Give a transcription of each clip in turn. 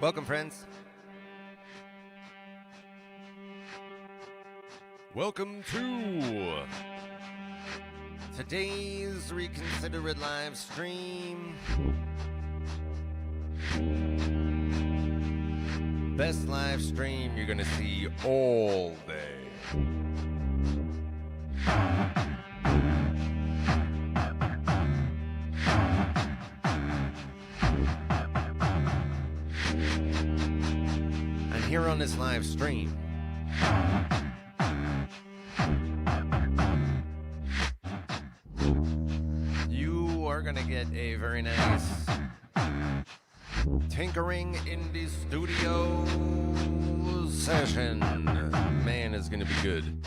Welcome, friends. Welcome to today's Reconsider It live stream. Best live stream you're gonna see all day. And here on this live stream, you are gonna get a very nice tinkering in the studio session. Man, it's gonna be good.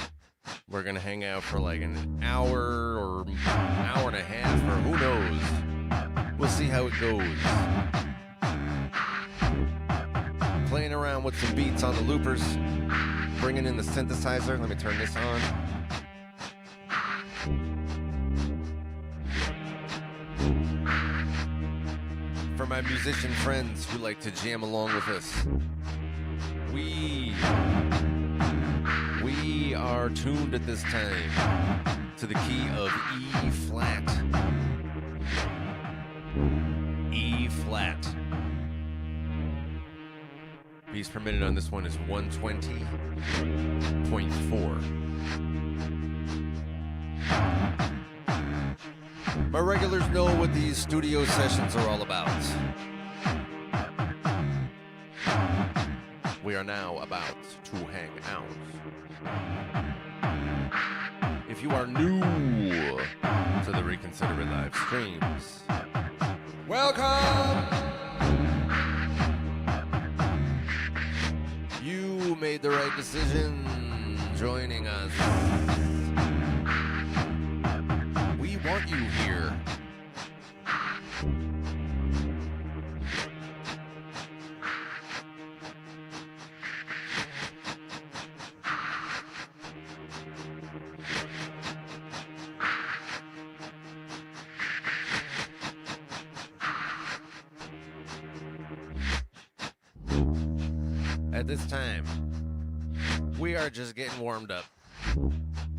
We're gonna hang out for like an hour or hour and a half, or who knows. We'll see how it goes. Playing around with some beats on the loopers, bringing in the synthesizer. Let me turn this on. For my musician friends who like to jam along with us, we are tuned at this time to the key of E flat. E flat. Beats per minute on this one is 120.4. My regulars know what these studio sessions are all about. We are now about to hang out. If you are new to the Reconsider It live streams, welcome! You made the right decision joining us. We want you here. At this time, we are just getting warmed up.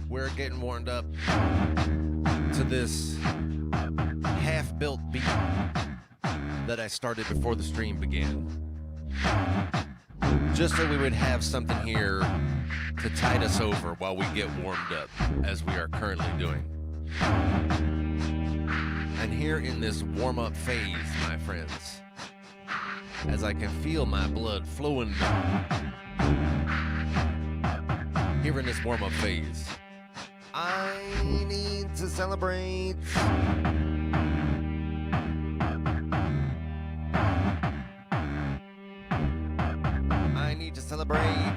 We're getting warmed up to this half-built beat that I started before the stream began. Just so we would have something here to tide us over while we get warmed up, as we are currently doing. And here in this warm-up phase, my friends, as I can feel my blood flowing here in this warm-up phase, I need to celebrate. I need to celebrate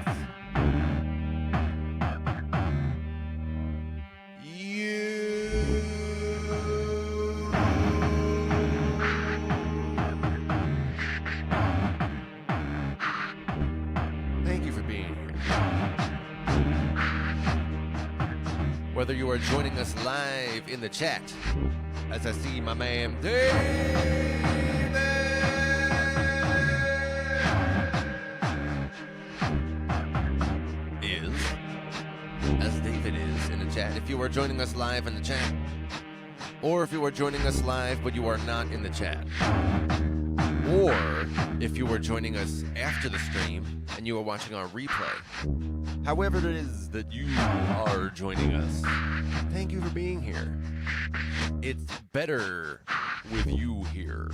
you. Thank you for being here. Whether you are joining us live in the chat, as I see my man David is in the chat. If you are joining us live in the chat, or if you are joining us live but you are not in the chat, or if you are joining us after the stream and you are watching our replay, however it is that you are joining us, thank you for being here. It's better with you here.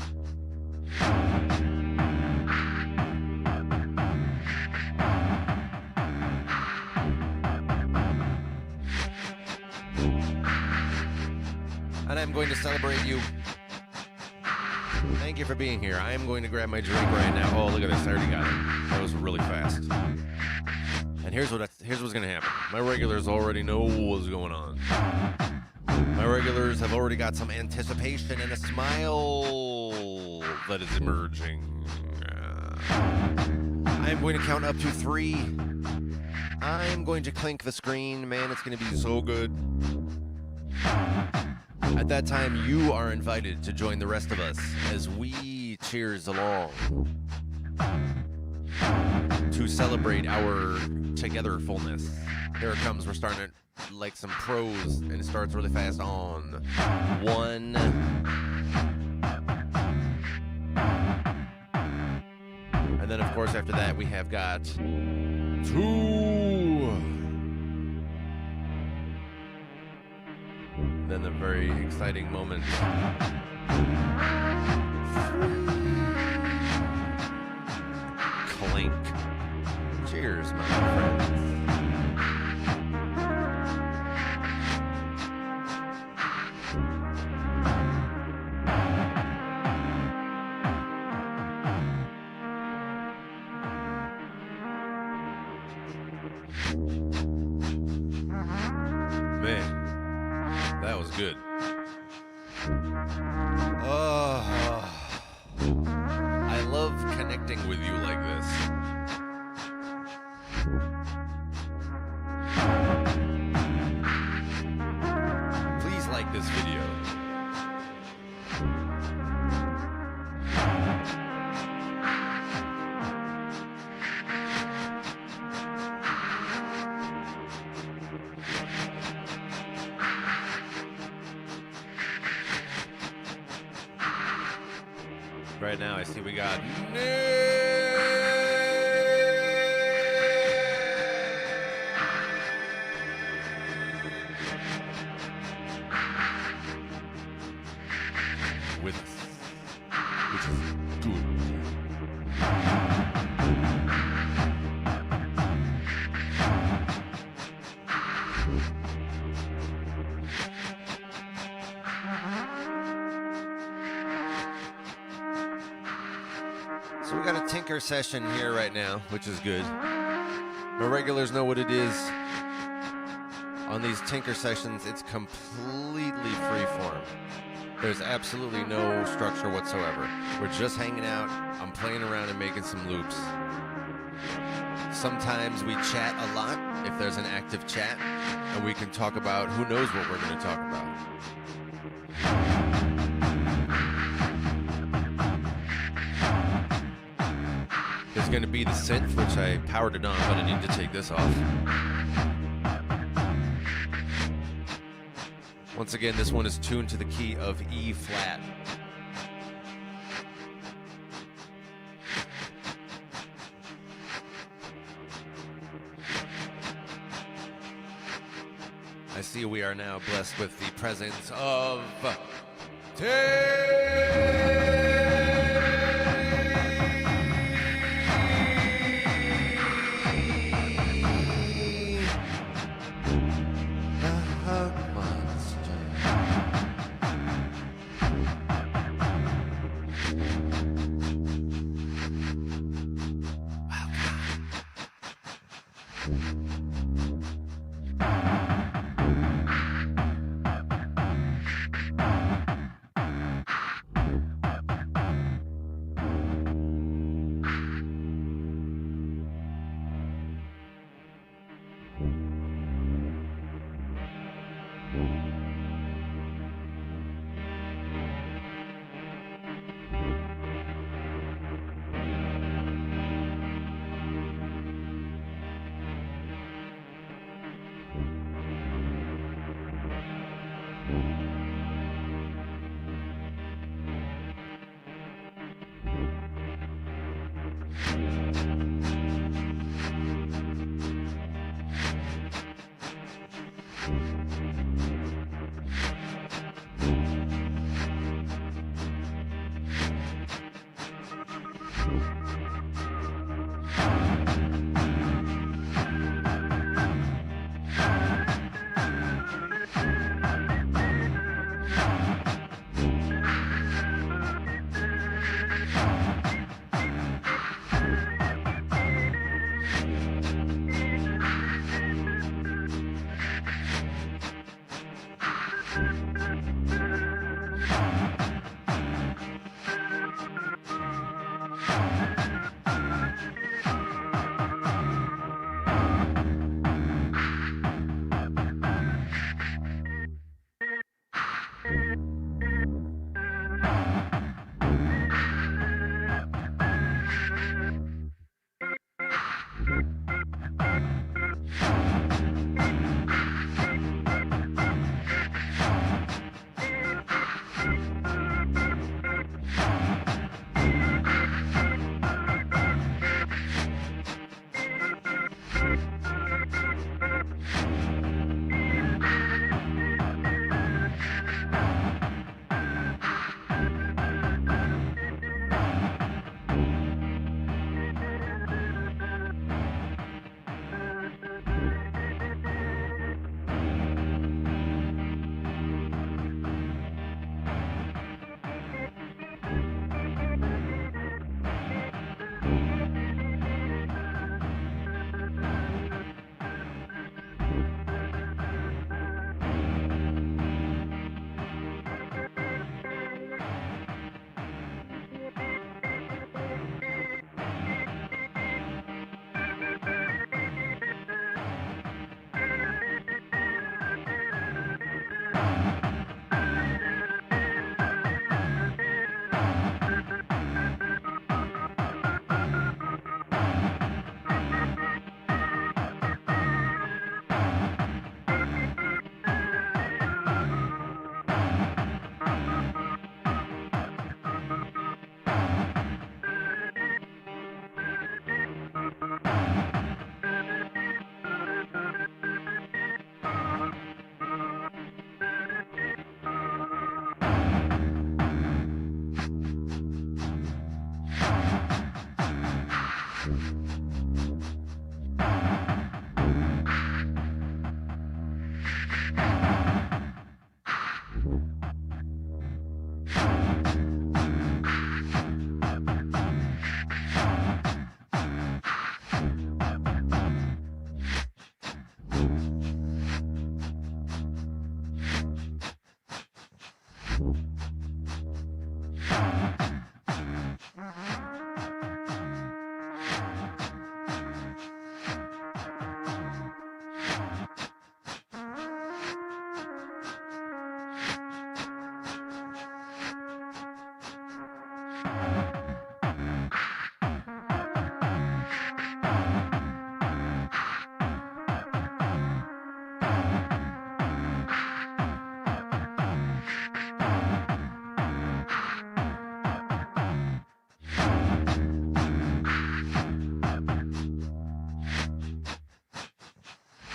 And I'm going to celebrate you. Thank you for being here. I am going to grab my drink right now. Oh, look at this. I already got it. That was really fast. And here's what's going to happen. My regulars already know what's going on. My regulars have already got some anticipation and a smile that is emerging. I'm going to count up to 3. I'm going to clink the screen. Man, it's going to be so good. At that time, you are invited to join the rest of us as we cheers along. to celebrate our together-fulness. Here it comes. We're starting it like some pros, and it starts really fast on 1. And then, of course, after that, we have got 2. Then the very exciting moment. Clink. Cheers, my friends. Man, that was good. I love connecting with you like this. Please like this video. Right now, I see we got with us, which is good. So we got a tinker session here right now, which is good. My regulars know what it is. On these tinker sessions, it's completely freeform. There's absolutely no structure whatsoever. We're just hanging out. I'm playing around and making some loops. Sometimes we chat a lot if there's an active chat, and we can talk about who knows what we're going to talk about. There's going to be the synth, which I powered it on, but I need to take this off. Once again, this one is tuned to the key of E flat. I see we are now blessed with the presence of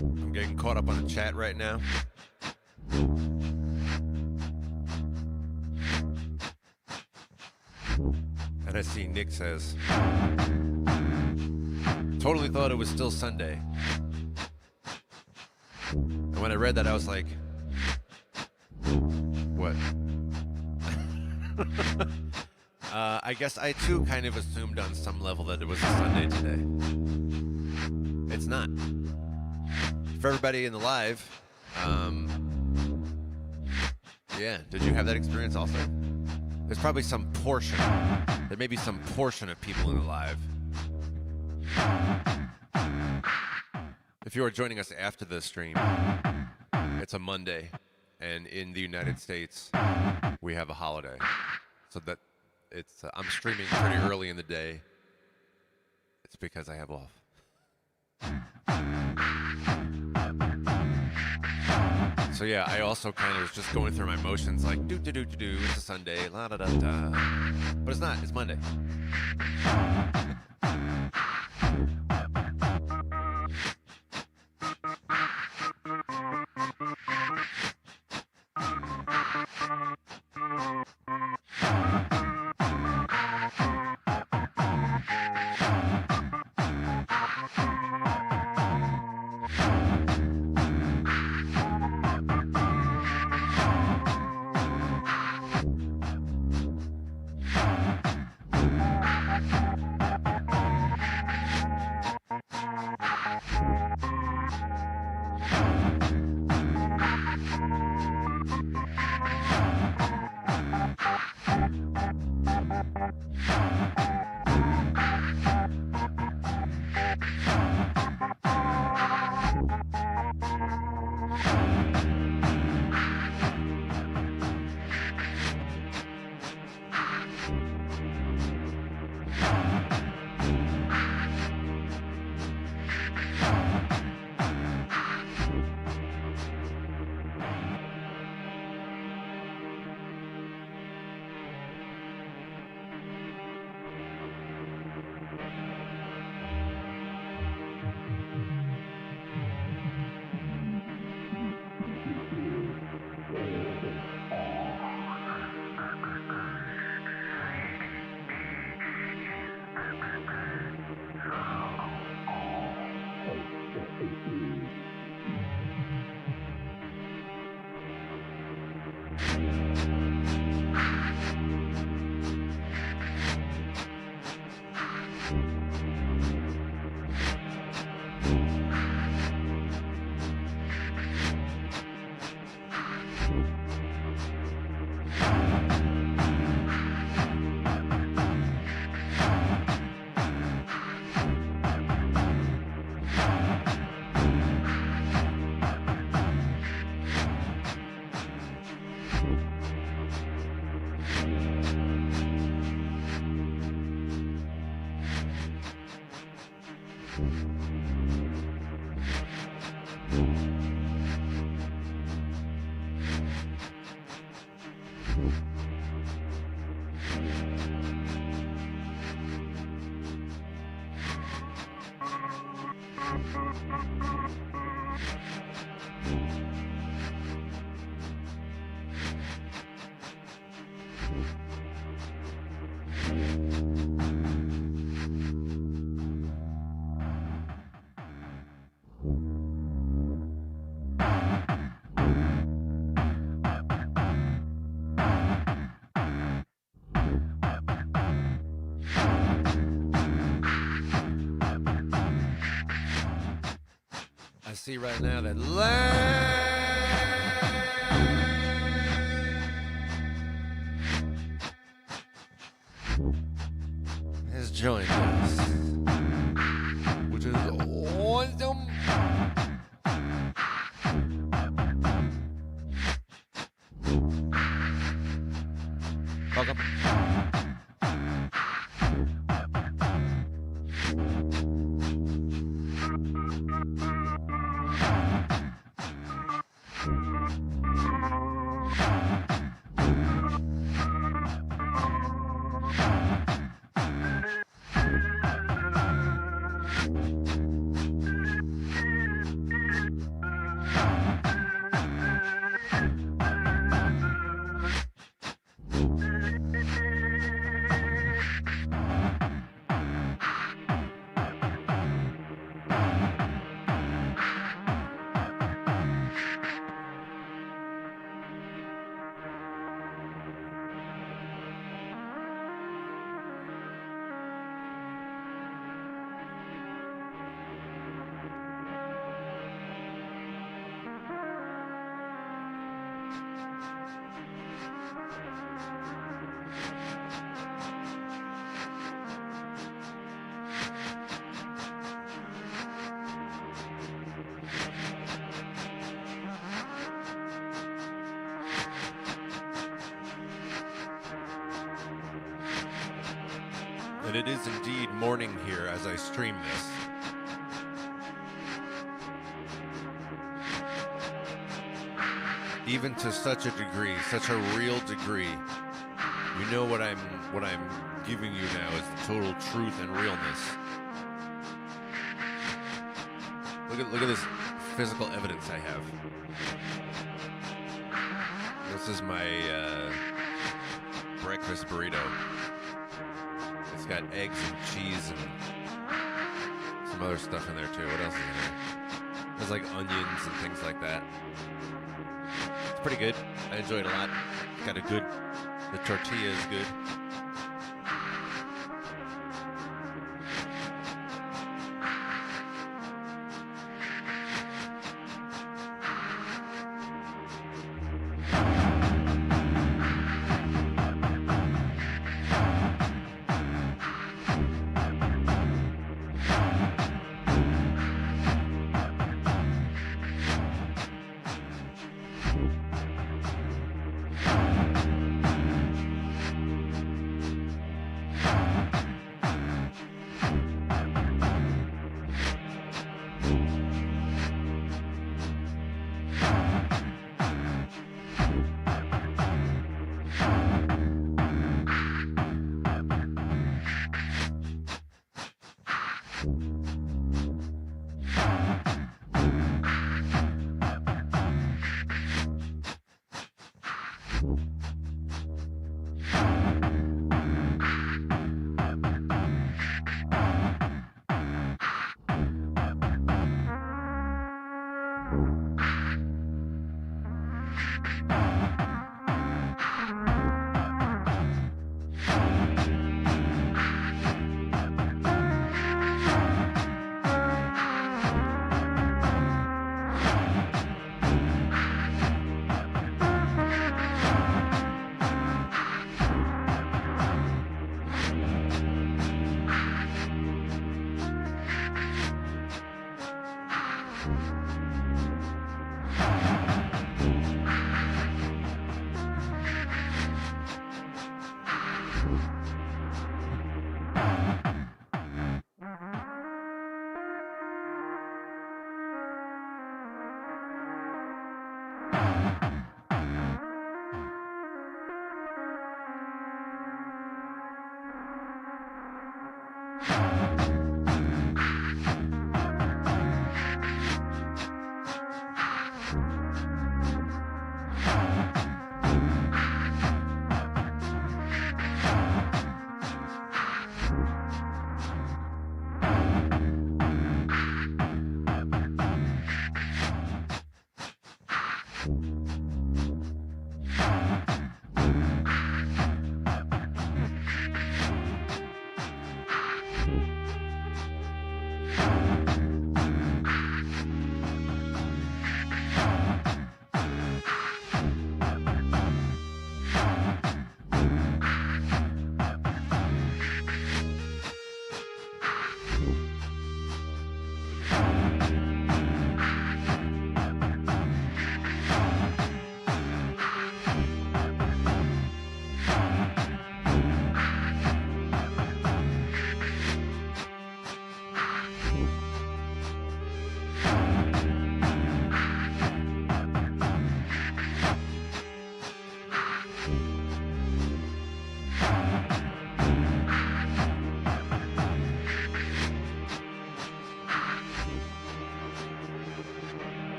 I'm getting caught up on the chat right now. And I see Nick says, totally thought it was still Sunday. And when I read that, I was like, what? I guess I too kind of assumed on some level that it was a Sunday today. It's not. For everybody in the live, yeah, did you have that experience also? There's probably some portion, there may be some portion of people in the live. If you are joining us after the stream, it's a Monday, and in the United States, we have a holiday. So that it's, I'm streaming pretty early in the day. It's because I have off. So yeah, I also kind of was just going through my motions like, do, it's a Sunday, la da da da. But it's not, it's Monday. I see right now that has joined us, which is awesome. Welcome. And it is indeed morning here as I stream this. Even to such a degree, such a real degree. You know what I'm giving you now is the total truth and realness. Look at this physical evidence I have. This is my breakfast burrito. It's got eggs and cheese and some other stuff in there too. What else is in there? There's like onions and things like that. It's pretty good. I enjoy it a lot. It's got the tortilla is good.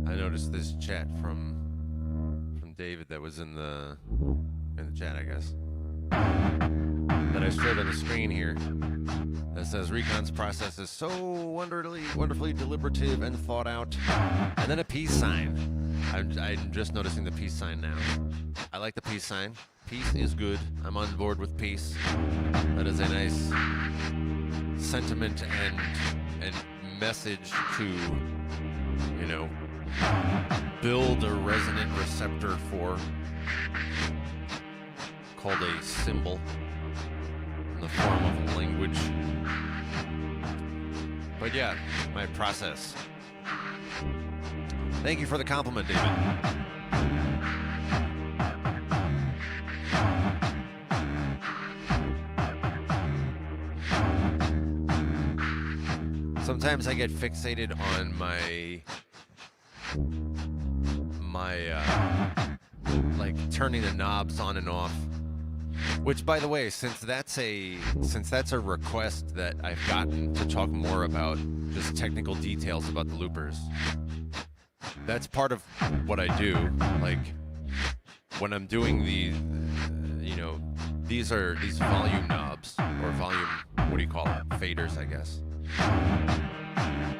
I noticed this chat from David that was in the chat, I guess, that I showed on the screen here, that says Recon's process is so wonderfully deliberative and thought out, and then a peace sign. I'm just noticing the peace sign now. I like the peace sign. Peace is good. I'm on board with peace. That is a nice sentiment and message to, you know, build a resonant receptor for, called a symbol in the form of language. But yeah, my process. Thank you for the compliment, David. Sometimes I get fixated on my like turning the knobs on and off. Which, by the way, since that's a request that I've gotten to talk more about just technical details about the loopers, that's part of what I do. Like when I'm doing the, you know, these volume knobs or volume, what do you call it? Faders, I guess.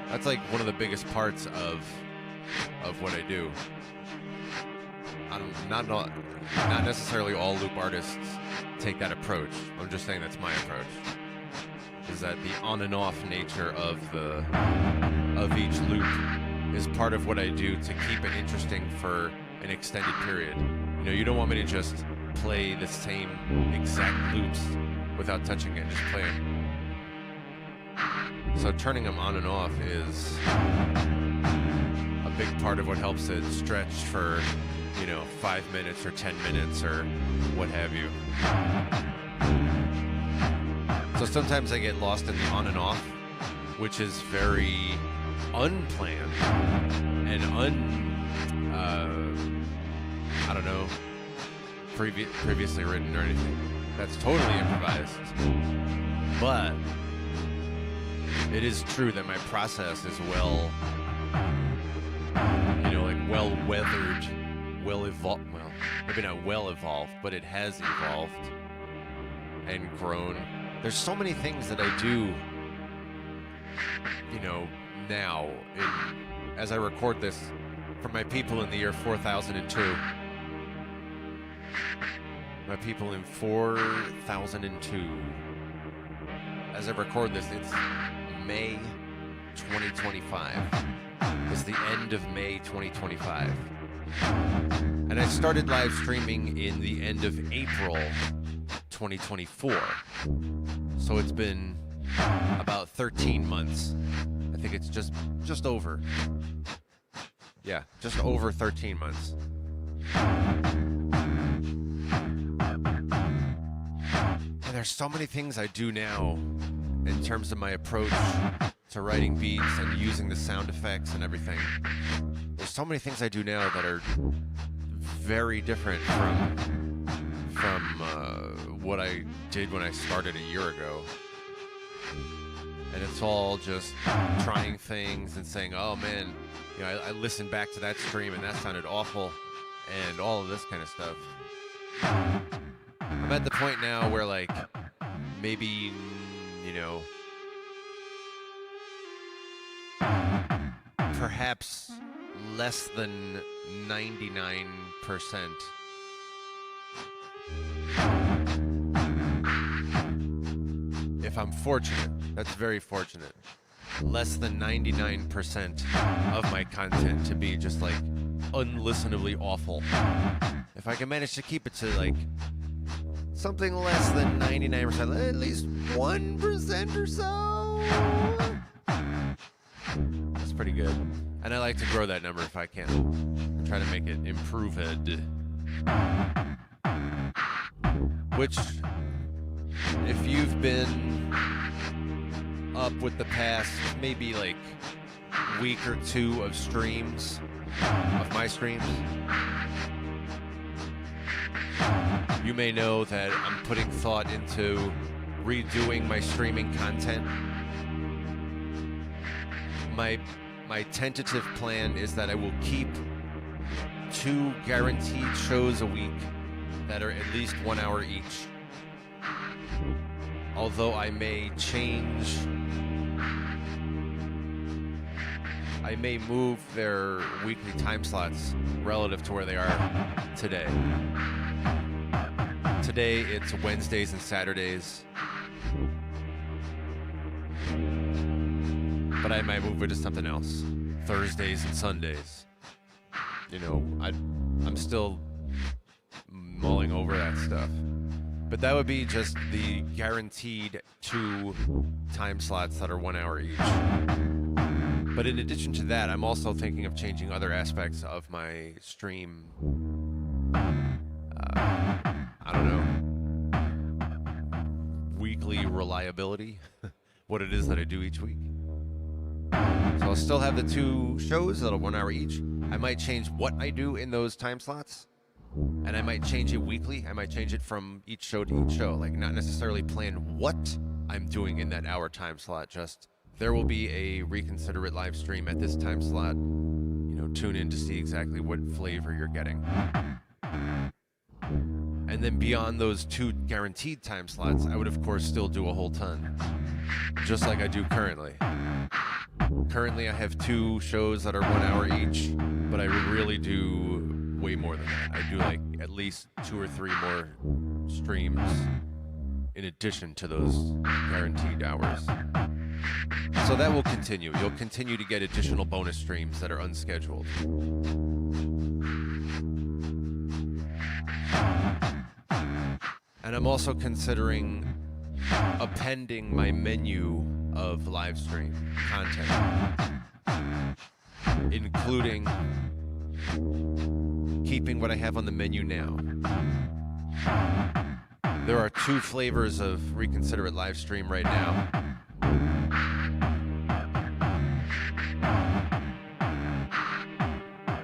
That's like one of the biggest parts of what I do. Not necessarily all loop artists take that approach. I'm just saying that's my approach. Is that the on and off nature of each loop is part of what I do to keep it interesting for an extended period. You know, you don't want me to just play the same exact loops without touching it, just play them. So turning them on and off is a big part of what helps it stretch for, you know, 5 minutes or 10 minutes or what have you. So sometimes I get lost in the on and off, which is very unplanned and I don't know, previously written or anything. That's totally improvised. But it is true that my process is well, you know, like well-weathered, well-evolved, well, maybe not well-evolved, but it has evolved and grown. There's so many things that I do, you know, now, as I record this, for my people in the year 4002. My people in 4002. As I record this, it's May 2025. It's the end of May 2025. And I started live streaming in the end of April 2024. So it's been about 13 months. I think it's just over. Yeah, just over 13 months. And there's so many things I do now in terms of my approach to writing beats and using the sound effects and everything. There's so many things I do now that are very different from what I did when I started a year ago. And it's all just trying things and saying, oh man, you know, I listened back to that stream and that sounded awful, and all of this kind of stuff. I'm at the point now where, like, maybe, you know, perhaps less than 99%. If I'm fortunate, that's very fortunate. Less than 99% of my content to be just like unlistenably awful. If I can manage to keep it to like something less than 99%, at least 1% or so, that's pretty good. And I like to grow that number if I can. And try to make it improved. Which, if you've been up with the past maybe like week or two of streams, of my streams, You may know that I'm putting thought into redoing my streaming content. My tentative plan is that I will keep 2 guaranteed shows a week that are at least 1 hour each. Although I may move their weekly time slots relative to where they are today. Today it's Wednesdays and Saturdays. But I might move it to something else. Thursdays and Sundays. You know, I'm still mulling over that stuff. But that would be just the guaranteed 2 time slots that are 1 hour each. But in addition to that, I'm also thinking of changing other aspects of my stream. I don't know. Weekly reliability. What it is that I do each week. So I'll still have the 2 shows that are 1 hour each. I might change what I do in those time slots. And I might change it weekly. I might change it from each show to each show. Like, not necessarily plan what I'm doing in that hour time slot. Just, there will be a Reconsider It live stream at this time slot. You know, tune in to see exactly what flavor you're getting. And then beyond those 2 guaranteed time slots, I would, of course, still do a whole ton. Just like I do currently. Currently, I have 2 shows that are 1 hour each, but I really do way more than that. I do like at least 2 or 3 more streams in addition to those guaranteed hours. So that will continue. You'll continue to get additional bonus streams that are unscheduled. And I'm also considering appending my menu of live stream content, including keeping what I have on the menu now. There are 2 flavors of Reconsider It live stream right now.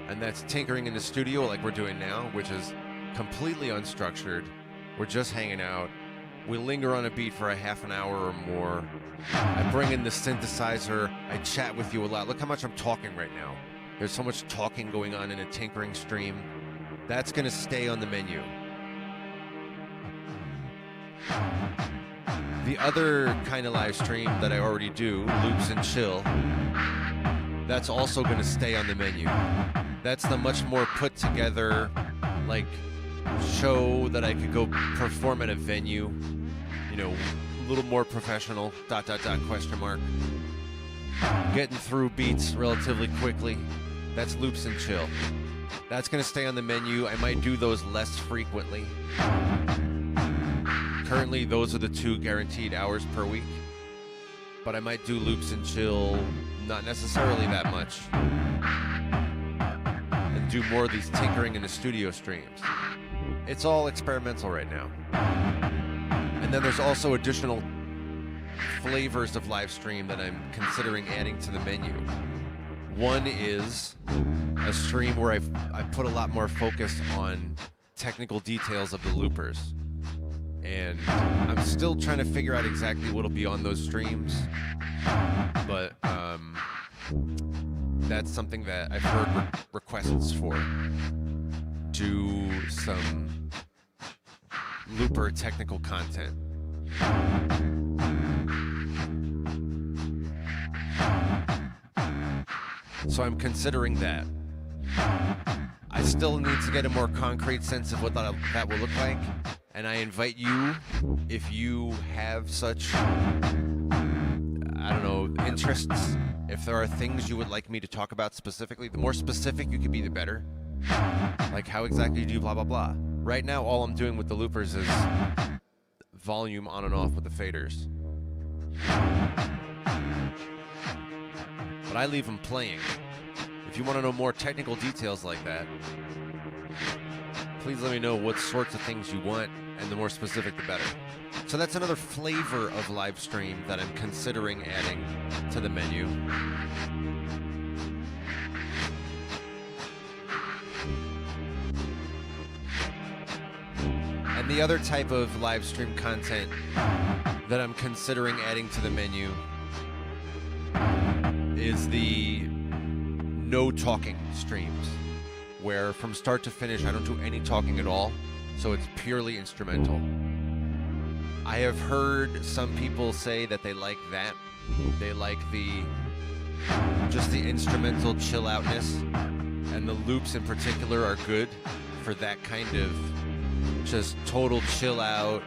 And that's tinkering in the studio like we're doing now, which is completely unstructured. We're just hanging out. We linger on a beat for a half an hour or more. I bring in the synthesizer. I chat with you a lot. Look how much I'm talking right now. There's so much talking going on in a tinkering stream. That's going to stay on the menu. The other kind of live stream that I already do, Loops and Chill, that's also going to stay on the menu. That's the much more put together, like, show that I could go perform at a venue, you know, a little more professional, ... Getting through beats relatively quickly. That's Loops and Chill. That's going to stay on the menu. I might do those less frequently. Currently, those are the 2 guaranteed hours per week. But I might do Loops and Chill, not necessarily that much. And do more of these tinkering in the studio streams. It's all experimental right now. And then there's also additional flavors of live stream that I'm considering adding to the menu. One is a stream where I put a lot more focus on technical details of the loopers. And I'm still trying to figure out exactly what'll be on those streams. But that's something that I've heard requests for. Do some looper technical content. So I'm considering that. I still need to get a more concrete sense of what that will look like. And I invite you, if you have such, interests, if there are things you would like me to talk about specifically, the more specific you can be, the better. Like, how exactly do you blah, blah, blah. Right now, all I'm doing with the loopers is volume on and off with the faders. But I leave them playing. If you want to know more technical details like that, please let me know what sorts of things you want, and the more specific, the better. So that's another flavor of live stream that I'm considering adding to the menu. And the other type of live stream content that I'm considering adding to the menu is the no talking streams, where from start to finish I don't do any talking at all, so it's purely instrumental. I have heard some people say that they like that. They like just the instrumental chill outness, and the loops in particular are good for that kind of just total chill out.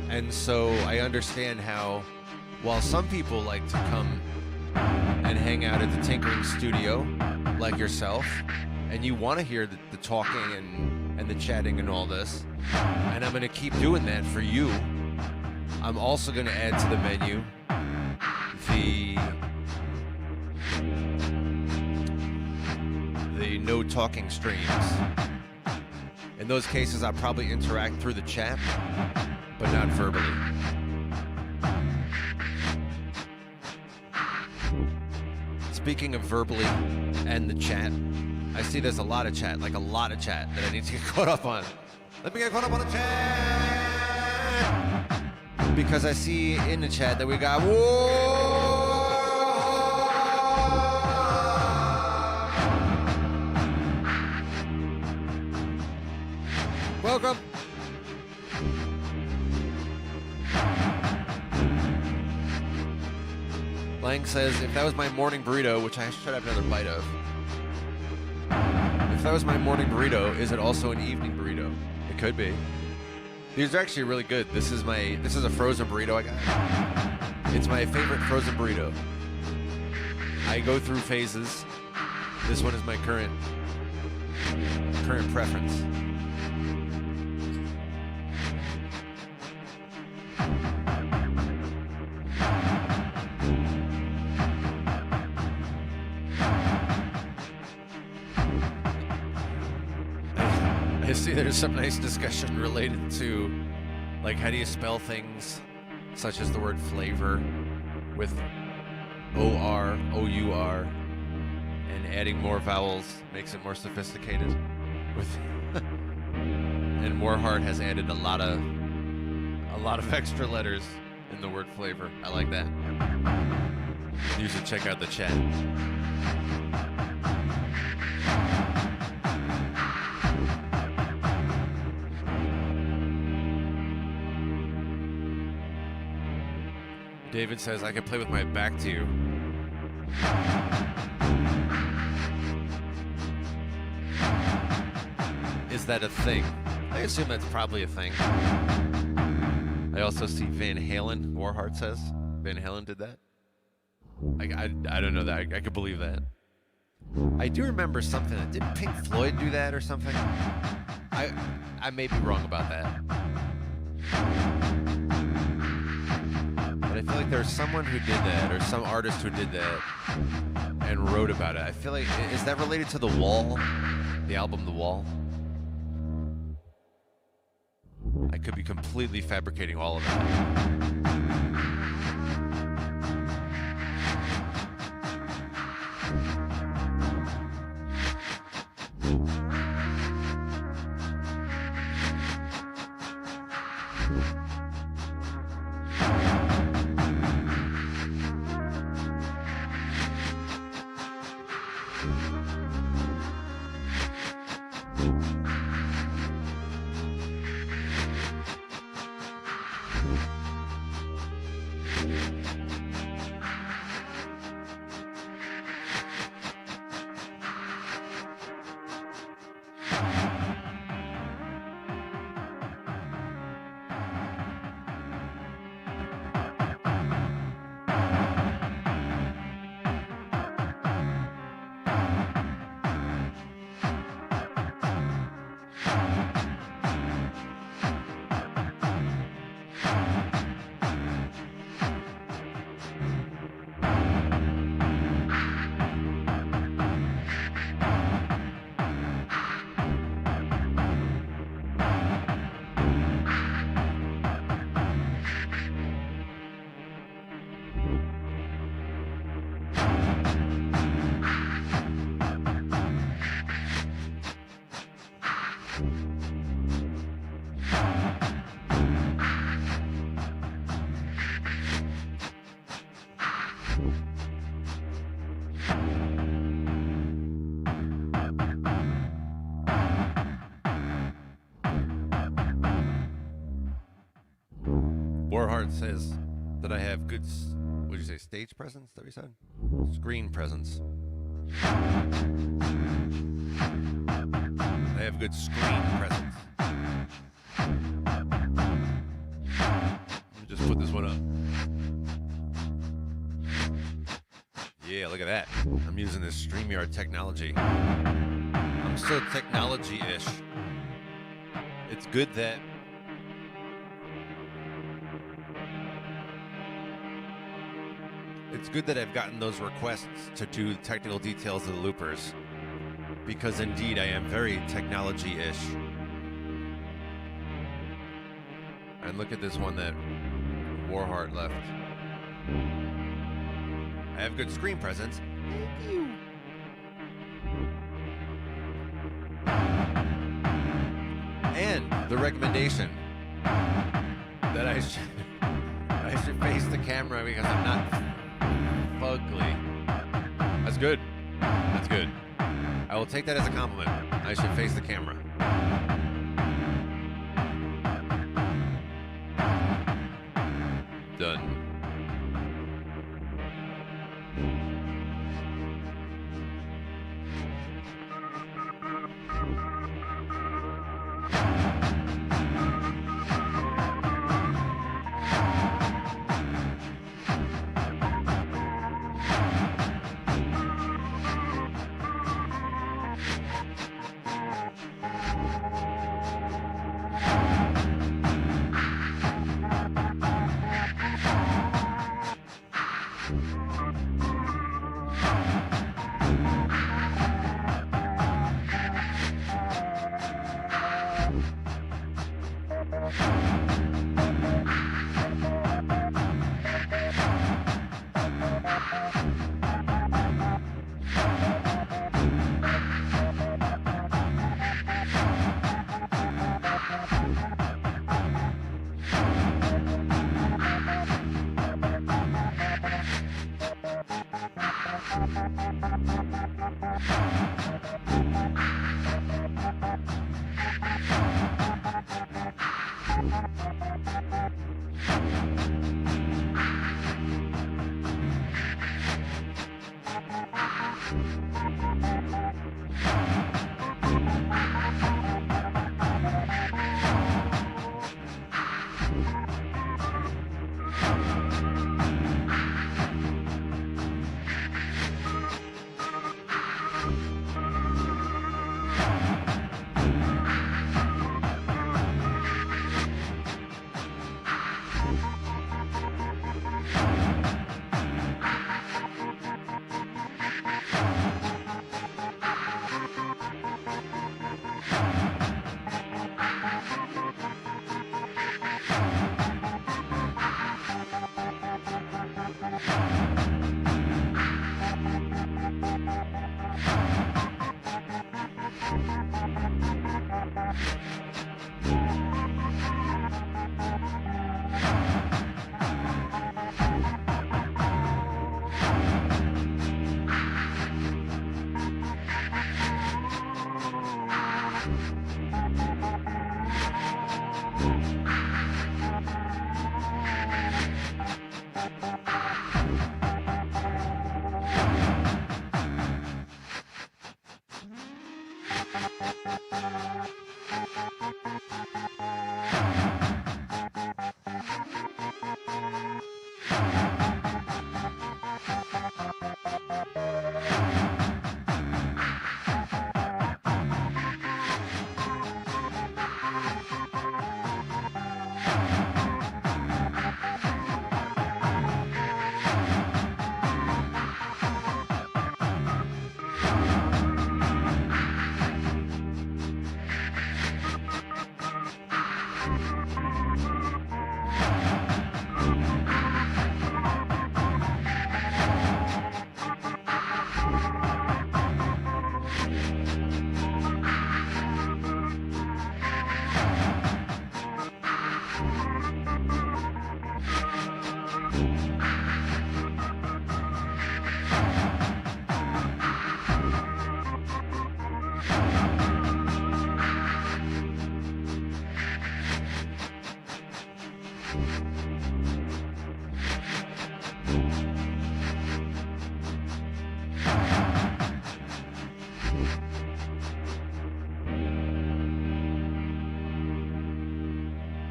And so I understand how, while some people like to come and hang out at the tinkering studio like yourself, and you want to hear the talking and the chatting and all this, and I'm going to keep doing that for you, I'm also going to add to the menu the no talking streams. In those cases, I'll probably interact through the chat, but not verbally. Speaking of verbally and the chat, I see there's a lot of chat that I need to get caught up on. Let me get caught up on the chat! Because I see in the chat that we got, welcome. Lang says, if that was my morning burrito, which I should have another bite of. If that was my morning burrito, is it also an evening burrito? It could be. These are actually really good. This is a frozen burrito I got. It's my favorite frozen burrito. I go through phases. This one is my current preference. I see there's some nice discussion related to, like, how do you spell things such as the word flavor with O-R, O-U-R, and adding more vowels makes it more sophisticated. And Moorheart has added a lot of extra letters in the word flavor. I like that. You should check out the chat. David says, I can play with my back to you. Is that a thing? I assume that's probably a thing. I also see Van Halen, Warheart says. Van Halen did that? I don't know that. I could believe that. I do remember something. Didn't Pink Floyd do that or something? I may be wrong about that. But I feel like there's someone who did that, or some artist who did that and wrote about it. I feel like, is that related to The Wall? The album The Wall? I could be completely fabricating all of that. Warheart says that I have good, what did you say, stage presence, that we said? Screen presence. I have good screen presence. Let me just put this one up. Yeah, look at that. I'm using this StreamYard technology. I'm so technology-ish. It's good that I've gotten those requests to do the technical details of the loopers, because indeed I am very technology-ish. And look at this one that Warheart left. I have good screen presence. Thank you. And the recommendation that I should face the camera because I'm not fugly. That's good. That's good. I will take that as a compliment. I should face the camera. Done.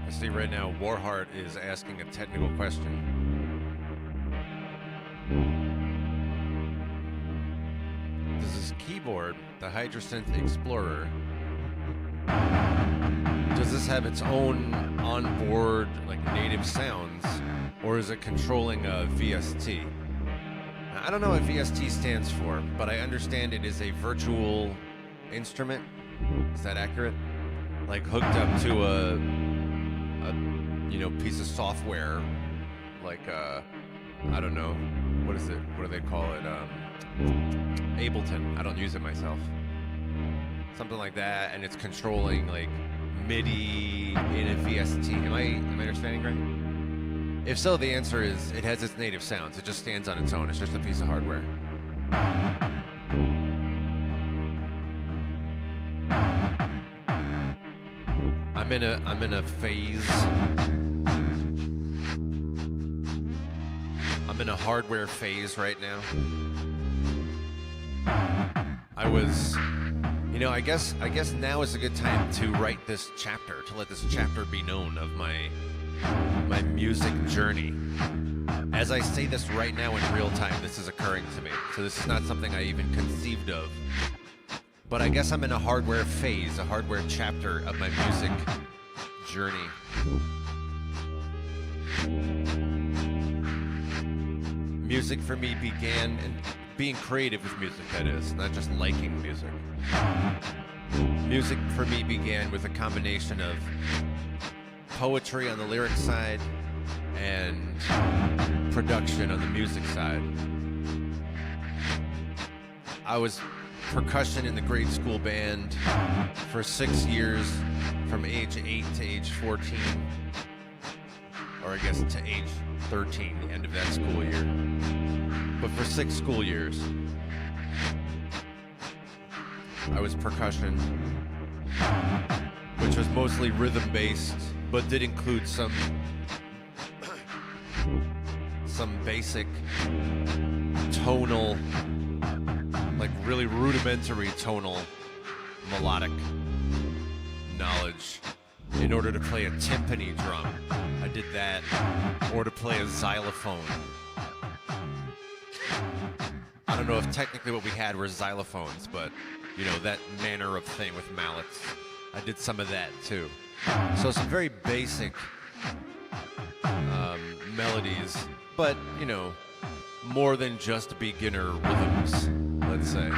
I see right now Warheart is asking a technical question. Does this keyboard, the Hydrasynth Explorer, does this have its own onboard like native sounds, or is it controlling a VST? I don't know what VST stands for, but I understand it is a virtual instrument. Is that accurate? Like hooked up to a piece of software, like I don't know, what is it? What do they call it? Ableton. I don't use it myself. Something like that, and it's controlling like MIDI in a VST. Am I understanding right? If so, the answer is it has its native sounds. It just stands on its own. It's just a piece of hardware. I'm in a phase. I'm in a hardware phase right now. I was, I guess now is a good time to write this chapter, to let this chapter be known of my music journey. As I say this right now in real time, this is occurring to me. So this is not something I even conceived of. But I guess I'm in a hardware phase, a hardware chapter of my music journey. Music for me began, and being creative with music, that is, not just liking music. Music for me began with a combination of poetry on the lyric side and production on the music side. I was percussion in the grade school band for 6 years, from age 8 to age 14, or I guess to age 13, the end of that school year. But for 6 school years, I was percussion, which was mostly rhythm-based, but did include some basic tonal, like really rudimentary tonal melodic knowledge in order to play a timpani drum. I did that, or to play a xylophone. I don't know if technically what we had were xylophones, but that manner of thing with mallets. I did some of that too. So some very basic melodies, but more than just beginner rhythms, let's say.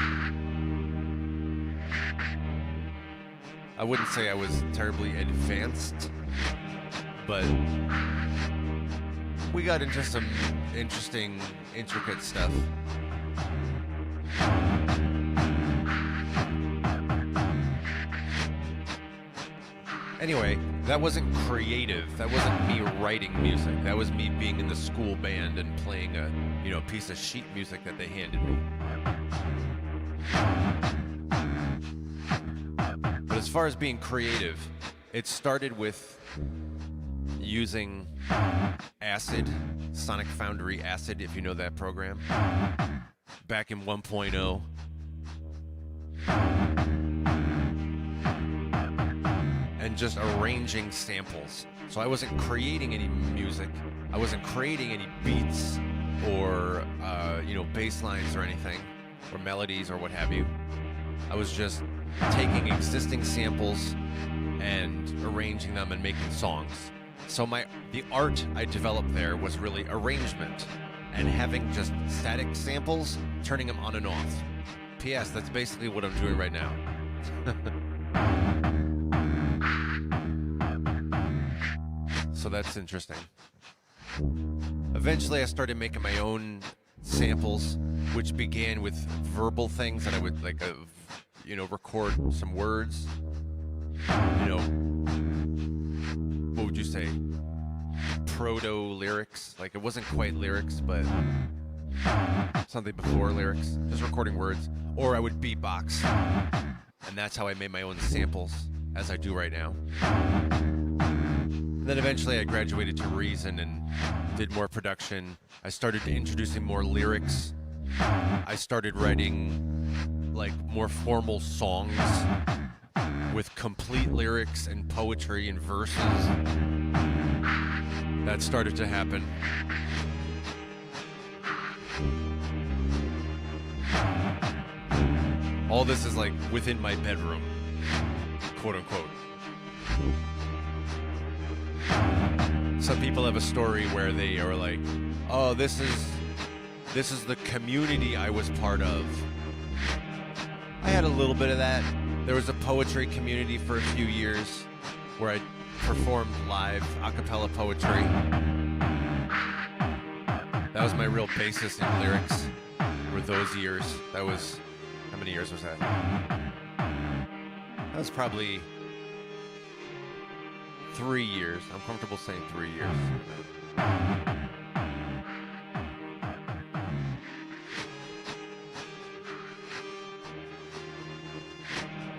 I wouldn't say I was terribly advanced, but we got into some interesting, intricate stuff. Anyway, that wasn't creative. That wasn't me writing music. That was me being in the school band and playing a piece of sheet music that they handed me. But as far as being creative, it started with using Acid, Sonic Foundry Acid, if you know that program, back in 1.0. And just arranging samples. So I wasn't creating any music. I wasn't creating any beats or bass lines or anything, or melodies or what have you. I was just taking existing samples and arranging them and making songs. So the art I developed there was really arrangement and having just static samples, turning them on and off. P.S. That's basically what I'm doing right now. So that's interesting. Eventually I started making my own samples, which began with verbal things that I would record some words. What would you say? Proto-lyrics. Like, it wasn't quite lyrics, but something before lyrics. Just recording words. Or I would beatbox. And that's how I made my own samples, as I do right now. Then eventually I graduated to Reason and did more production. I started introducing more lyrics. I started writing more formal songs with complete lyrics and poetry and verses. That started to happen. All this is like within my bedroom, quote unquote. Some people have a story where they are like, oh, this is the community I was part of. I had a little bit of that. There was a poetry community for a few years where I performed live a cappella poetry. That was my real basis in lyrics, were those years. That was, how many years was that? That was probably 3 years. I'm comfortable saying 3 years.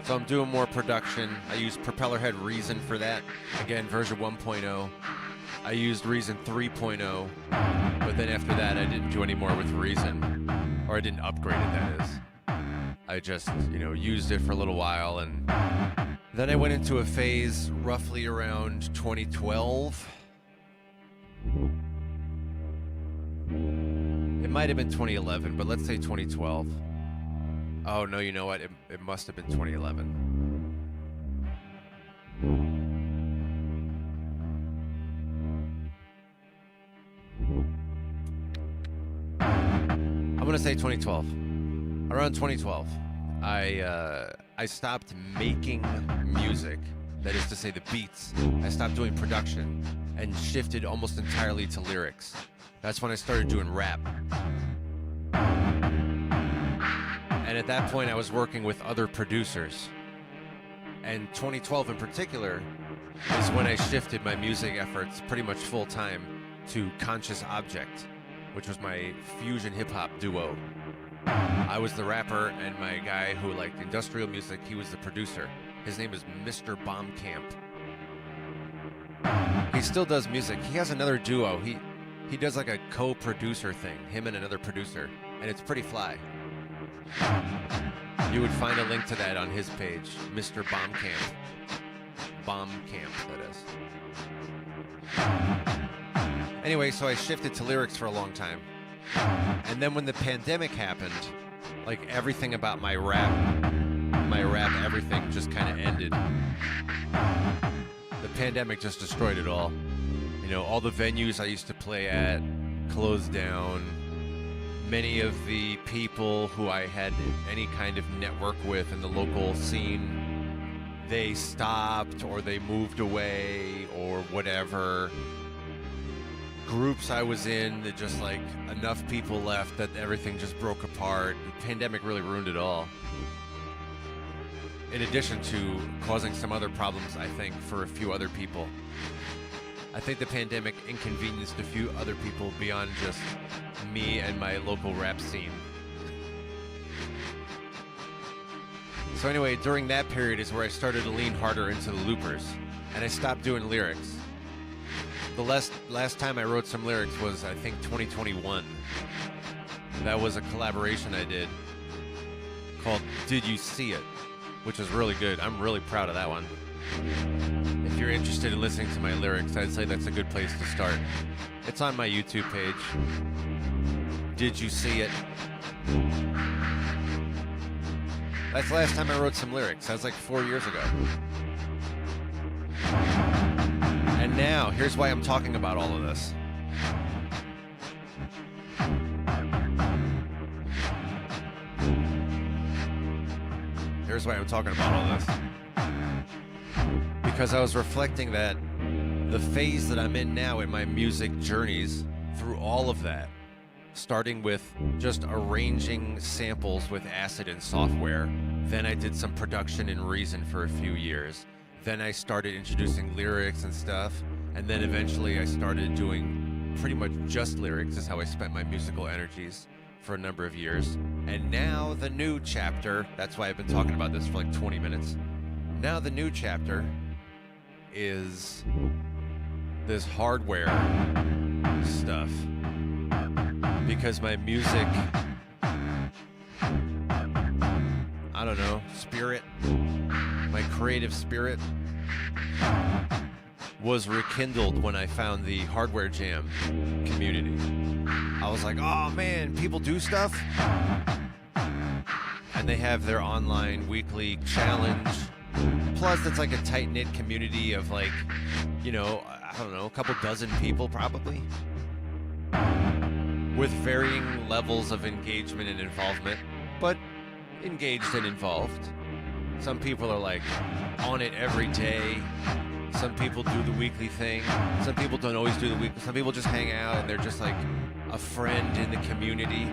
So I'm doing more production. I used Propellerhead Reason for that. Again, version 1.0. I used Reason 3.0, but then after that I didn't do any more with Reason. Or I didn't upgrade it, that is. I just, used it for a little while, and then I went into a phase roughly around 2012. It might have been 2011, but let's say 2012. Oh, no, you know what? It must have been 2011. I'm going to say 2012. Around 2012, I stopped making music. That is to say, the beats. I stopped doing production and shifted almost entirely to lyrics. That's when I started doing rap. And at that point, I was working with other producers. And 2012 in particular is when I shifted my music efforts pretty much full time to Conscious Object, which was my fusion hip hop duo. I was the rapper, and my guy who liked industrial music, he was the producer. His name is Mr. Bombcamp. He still does music. He has another duo. He does like a co-producer thing, him and another producer, and it's pretty fly. You would find a link to that on his page, Mr. Bombcamp. Bombcamp, that is. Anyway, so I shifted to lyrics for a long time. And then when the pandemic happened, like everything about my rap everything just kind of ended. The pandemic just destroyed it all. All the venues I used to play at closed down. Many of the people who I had any kind of network with in the local scene, they stopped or they moved away or whatever. Groups I was in, that just like enough people left that everything just broke apart. The pandemic really ruined it all. In addition to causing some other problems, I think, for a few other people. I think the pandemic inconvenienced a few other people beyond just me and my local rap scene. So anyway, during that period is where I started to lean harder into the loopers, and I stopped doing lyrics. The last time I wrote some lyrics was, I think, 2021. That was a collaboration I did called Did You See It? Which is really good. I'm really proud of that one. If you're interested in listening to my lyrics, I'd say that's a good place to start. It's on my YouTube page. Did You See It? That's the last time I wrote some lyrics. That was like 4 years ago. And now, here's why I'm talking about all of this. Here's why I'm talking about all this. Because I was reflecting that the phase that I'm in now in my music journeys, through all of that, starting with just arranging samples with Acid and software, then I did some production in Reason for a few years, then I started introducing lyrics and stuff, and then eventually I started doing pretty much just lyrics, is how I spent my musical energies for a number of years. And now the new chapter, that's why I've been talking about this for like 20 minutes. Now the new chapter is this hardware stuff. Because my music, I don't know, spirit, my creative spirit was rekindled when I found the Hardware Jam community. I was like, oh man, people do stuff? And they have their online weekly challenge. Plus, it's like a tight-knit community of like, you know, I don't know, a couple dozen people probably. With varying levels of engagement and involvement, but engaged and involved. Some people are like on it every day. Some people do the weekly thing. Some people don't always do the weekly. Some people just hang out and they're just like a friend in the community.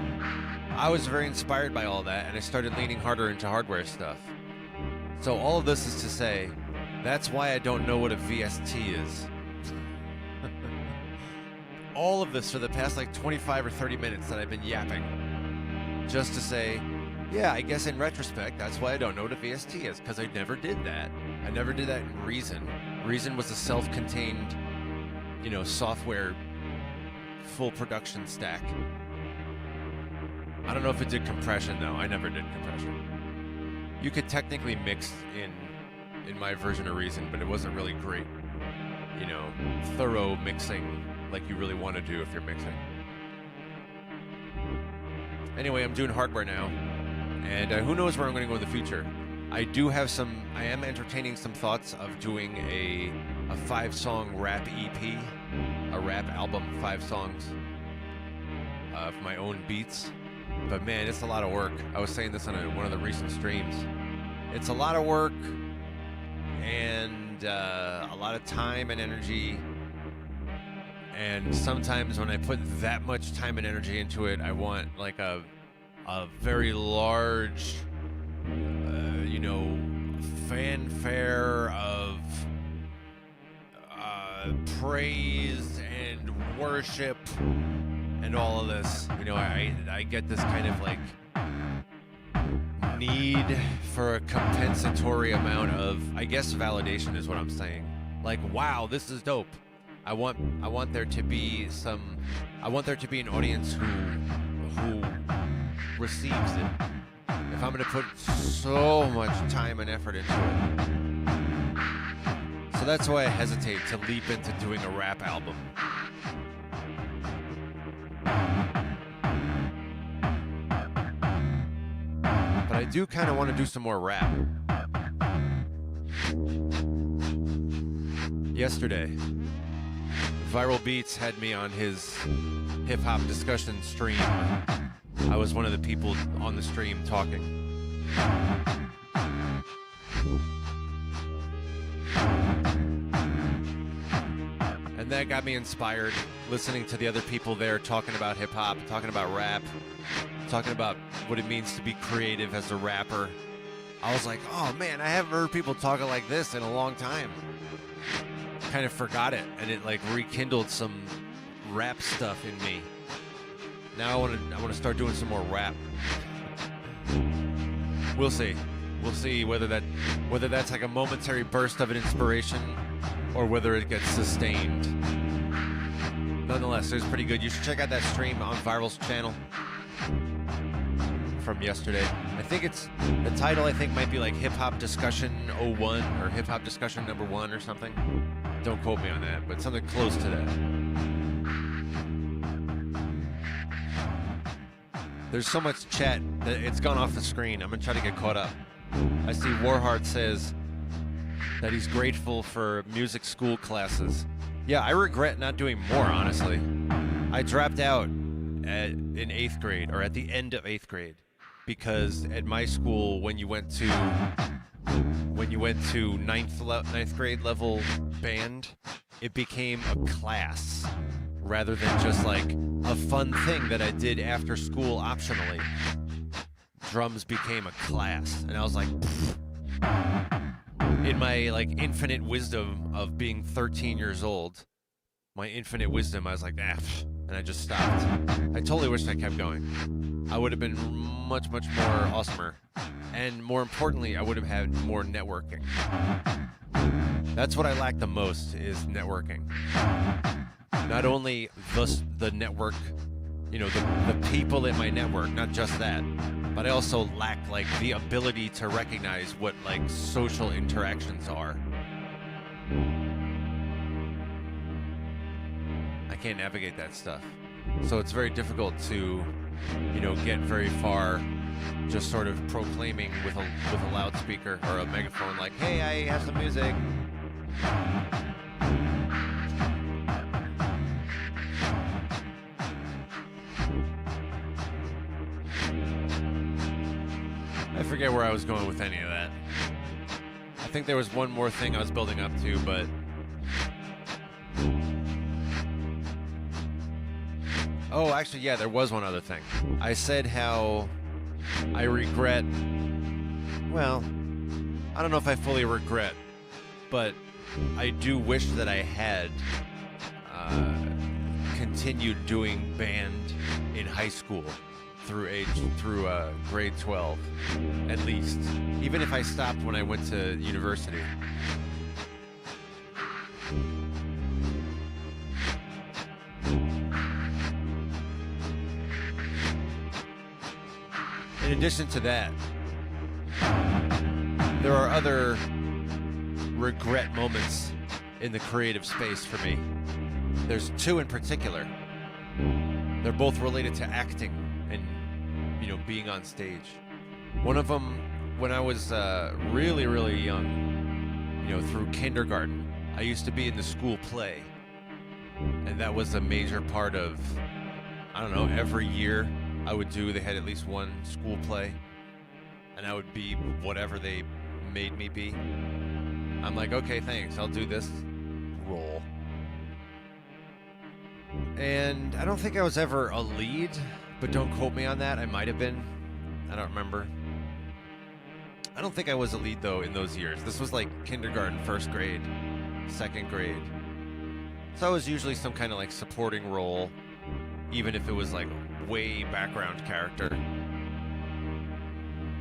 I was very inspired by all that, and I started leaning harder into hardware stuff. So all of this is to say, that's why I don't know what a VST is. All of this for the past like 25 or 30 minutes that I've been yapping. Just to say, yeah, I guess in retrospect, that's why I don't know what a VST is, because I never did that. I never did that in Reason. Reason was a self-contained, you know, software full production stack. I don't know if it did compression though. I never did compression. You could technically mix in my version of Reason, but it wasn't really great. You know, thorough mixing like you really want to do if you're mixing. Anyway, I'm doing hardware now, and who knows where I'm going to go in the future. I am entertaining some thoughts of doing a 5-song rap EP, a rap album, 5 songs of my own beats. But man, it's a lot of work. I was saying this on one of the recent streams. It's a lot of work and a lot of time and energy. And sometimes when I put that much time and energy into it, I want like a very large, you know, fanfare of praise and worship and all of this. You know, I get this kind of like need for a compensatory amount of, I guess, validation is what I'm saying. Like, wow, this is dope. I want there to be an audience who receives it. If I'm going to put so much time and effort into it. So that's why I hesitate to leap into doing a rap album. But I do kind of want to do some more rap. Yesterday, Viral Beats had me on his hip-hop discussion stream. I was one of the people on the stream talking. And that got me inspired, listening to the other people there talking about hip-hop, talking about rap, talking about what it means to be creative as a rapper. I was like, oh man, I haven't heard people talking like this in a long time. Kind of forgot it, and it like rekindled some rap stuff in me. Now I want to start doing some more rap. We'll see. We'll see whether that's like a momentary burst of an inspiration or whether it gets sustained. Nonetheless, it was pretty good. You should check out that stream on Viral's channel from yesterday. I think the title might be like Hip Hop Discussion 01 or Hip Hop Discussion number 1 or something. Don't quote me on that, but something close to that. There's so much chat that it's gone off the screen. I'm going to try to get caught up. I see Warheart says that he's grateful for music school classes. Yeah, I regret not doing more, honestly. I dropped out in 8th grade, or at the end of 8th grade, because at my school, when you went to 9th grade level band, it became a class rather than just like a fun thing that I did after school optionally. Drums became a class, and I was like, in my like infinite wisdom of being 13 years old, my infinite wisdom, I was like, and I just stopped. I totally wish I kept going. I would have been much, much more awesomer. And more importantly, I would have had more networking. That's what I lack the most, is networking. Not only the network, you know, the people in my network, not just that, but I also lack like the ability to recognize what like social interactions are. I can't navigate that stuff. So it's very difficult to, you know, get very far just sort of proclaiming with a loudspeaker or a megaphone like, hey, I have some music. I forget where I was going with any of that. I think there was one more thing I was building up to, but... Oh, actually, yeah, there was one other thing. I said how I regret... Well, I don't know if I fully regret, but I do wish that I had continued doing band in high school through grade 12, at least. Even if I stopped when I went to university. In addition to that, there are other regret moments in the creative space for me. There's two in particular. They're both related to acting and, you know, being on stage. One of them, when I was really, really young, you know, through kindergarten, I used to be in the school play. And that was a major part of, I don't know, every year they had at least one school play. And I would be whatever they made me be. I'm like, okay, thanks, I'll do this role. And I don't think I was ever a lead, but don't quote me on that. I might have been. I don't remember. I don't think I was a lead, though, in those years. This was like kindergarten, first grade, second grade. So I was usually some kind of like supporting role, even if it was like way background character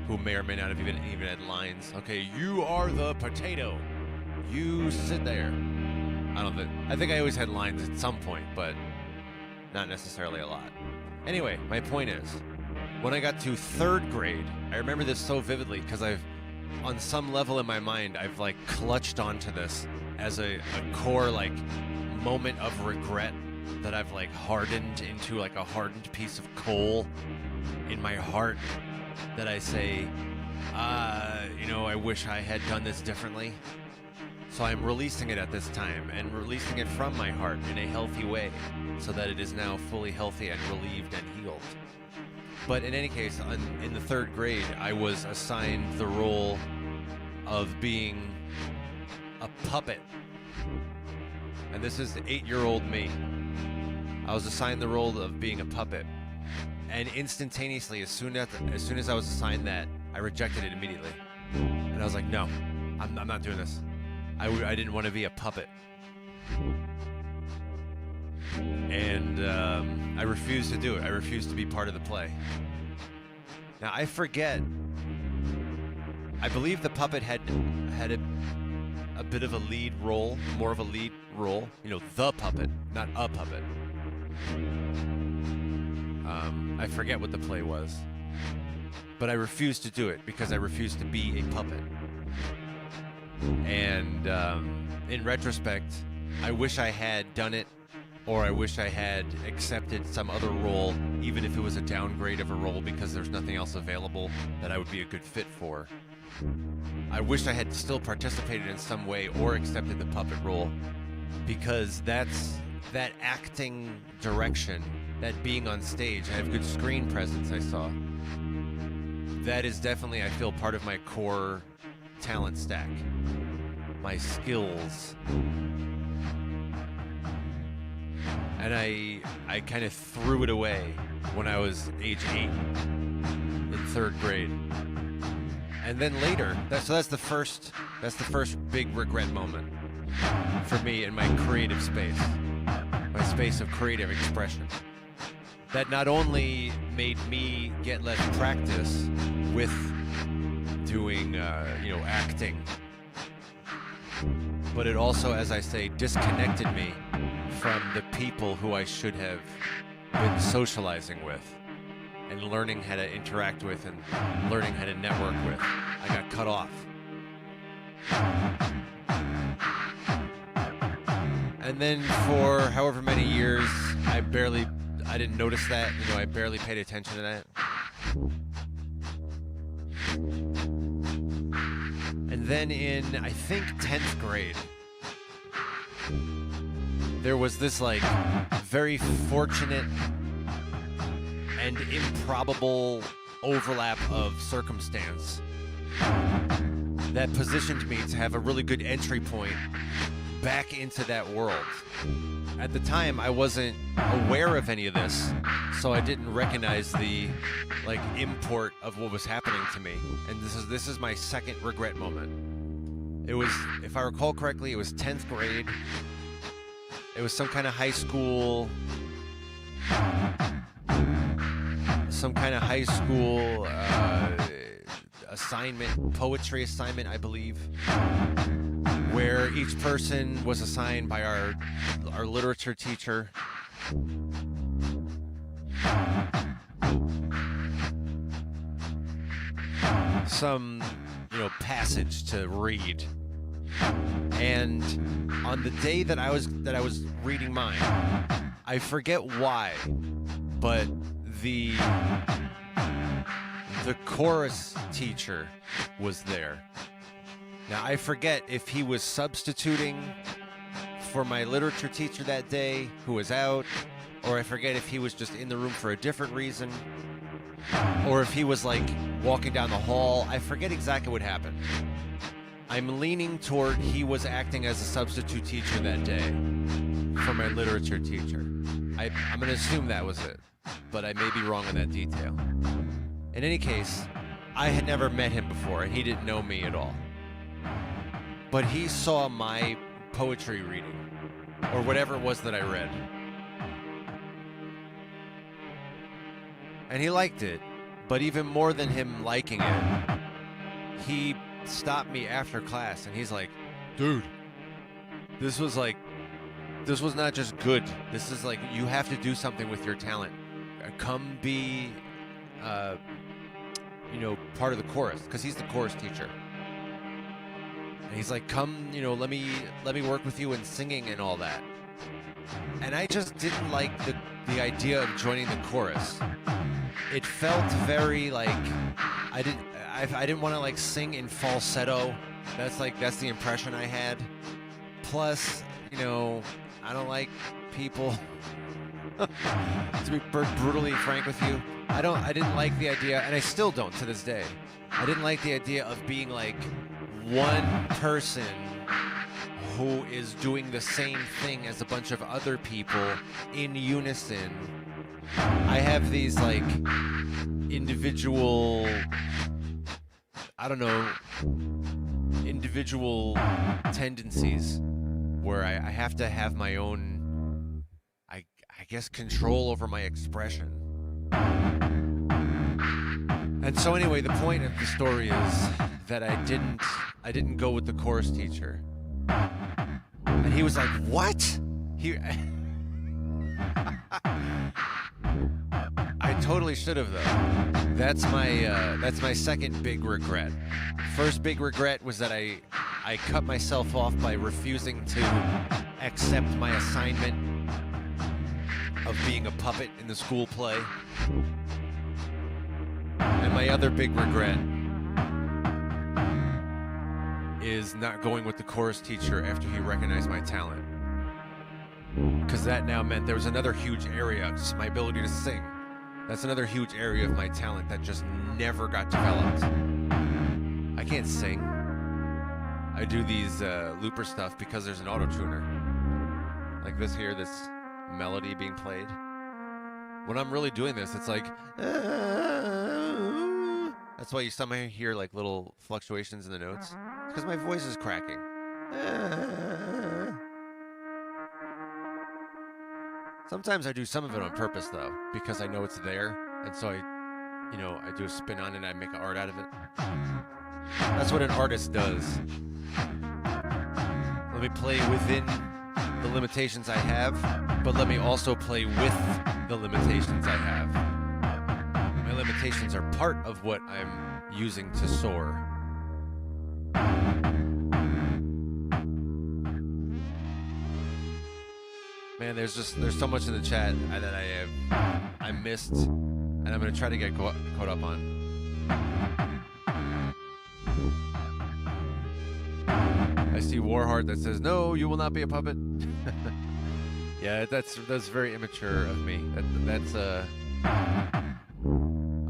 who may or may not have even had lines. Okay, you are the potato. You sit there. I think I always had lines at some point, but not necessarily a lot. Anyway, my point is, when I got to third grade, I remember this so vividly because on some level in my mind, I've like clutched onto this as a core like moment of regret that I've like hardened into like a hardened piece of coal in my heart that I say, you know, I wish I had done this differently. So I'm releasing it at this time and releasing it from my heart in a healthy way so that it is now fully healthy and relieved and healed. But in any case, in the third grade, I was assigned the role of being a puppet. And this is 8-year-old me. I was assigned the role of being a puppet. And instantaneously, as soon as I was assigned that, I rejected it immediately. And I was like, no, I'm not doing this. I didn't want to be a puppet. And I refused to do it. I refused to be part of the play. Now, I forget. I believe the puppet had a bit of a lead role, more of a lead role. You know, the puppet, not a puppet. I forget what the play was. But I refused to do it because I refused to be a puppet. And in retrospect, I wish I had done it, or I wish I had accepted some other role, even if it was a downgrade of a role because there's nothing else available that I would be a good fit for. I wish I had still participated in some way or accepted the puppet role, because that acting direction, that being on stage, I have good screen presence, I saw. That is definitely, I feel, part of my core talent stack. My skills. And I kind of threw it away when I was age 8 in third grade. And then later, that's the first big regret moment for me in my creative space, my space of creative expression. That not only made me get less practice with doing, acting, but it also, as I say, disconnected me from the people who I should have been socializing with. and learning how to interact with and learning how to network with. I got cut off. And then for however many years, I didn't notice that. You know, I barely paid attention to that. And then in, I think, 10th grade, there was this, like, very fortunate and improbable overlap of circumstance that positioned me to have a really good entry point back into that world. At the time, I wasn't aware of any of this, so I didn't recognize the, like, import of what was happening to me. And this is my second regret moment. It was, if I recall correctly, it was 10th grade. It was some kind of high school assignment, poetry assignment, I believe, where each person was assigned by our literature teacher some, you know, passage to read. And on the day that I was reading mine, I forget why, but the chorus teacher was there. Now, I forget if he was substituting for my literature teacher that day, who was out, or I forget if he was just in the room for a different reason, or if he was, like, walking down the hall. I forget exactly what happened. I'm leaning toward he was acting as a substitute teacher that day for my literature teacher. I'm going to assume that was it, but I may be wrong on that detail. In any case, I had never met him before, and he didn't know me at all. But he saw my poetry reading, or whatever it was that I read. And he liked it, but even more than him liking it, he stopped me after class, and he's like, dude, this was not just good. This is like, you have to do something with your talent. Come be, you know, part of the chorus, because he's the chorus teacher. And he's like, come, you know, let me work with you in singing and all that. And I just didn't like the idea of joining the chorus. It felt very like I didn't want to, like, sing in falsetto. That's the impression I had. Plus, you know, I don't like people. To be brutally frank with you, I didn't like the idea, and I still don't to this day. I didn't like the idea of being like one person who is doing the same thing as a bunch of other people in unison. I have these, like, individual tendencies where I have to have my own, I guess, control over my expression. And so anyway, the point of the story is that I didn't go with the chorus teacher. And he was like, what? I totally should have, though. That's my second big regret. First big regret was that I cut myself off by refusing to accept my assignment of being a puppet in the school play. And my other big regret is not going with the chorus teacher after he recognized my talent. Because that now meant there was another huge area, just my ability to sing. That's another huge area of my talent that just never got developed. I can't sing. I do these looper stuff because there's an auto-tuner. Like this here, this melody being played. When I'm really doing this, it's like... That's why you somehow hear, like, little fluctuations in the notes. It's because my voice is cracking. Sometimes I do some of it on purpose, though, because I know it's there, and so I do a spin on it and I make art out of it. That's what an artist does. Let me play within the limitations I have, but let me also play with the limitations I have. limitations are part of what I'm using to soar. Man, there's so much in the chat that I missed, and I'm gonna try to get caught up on. I see Warheart that says, "No, you will not be a puppet." Yeah, that's very immature of me. That's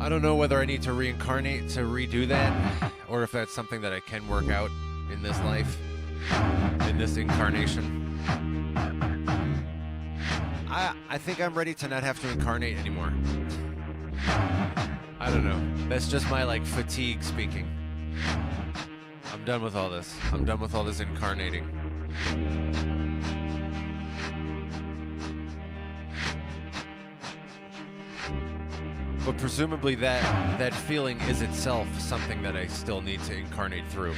I don't know whether I need to reincarnate to redo that, or if that's something that I can work out in this life, in this incarnation. I think I'm ready to not have to incarnate anymore. I don't know. That's just my like fatigue speaking. I'm done with all this. I'm done with all this incarnating. But presumably that feeling is itself something that I still need to incarnate through,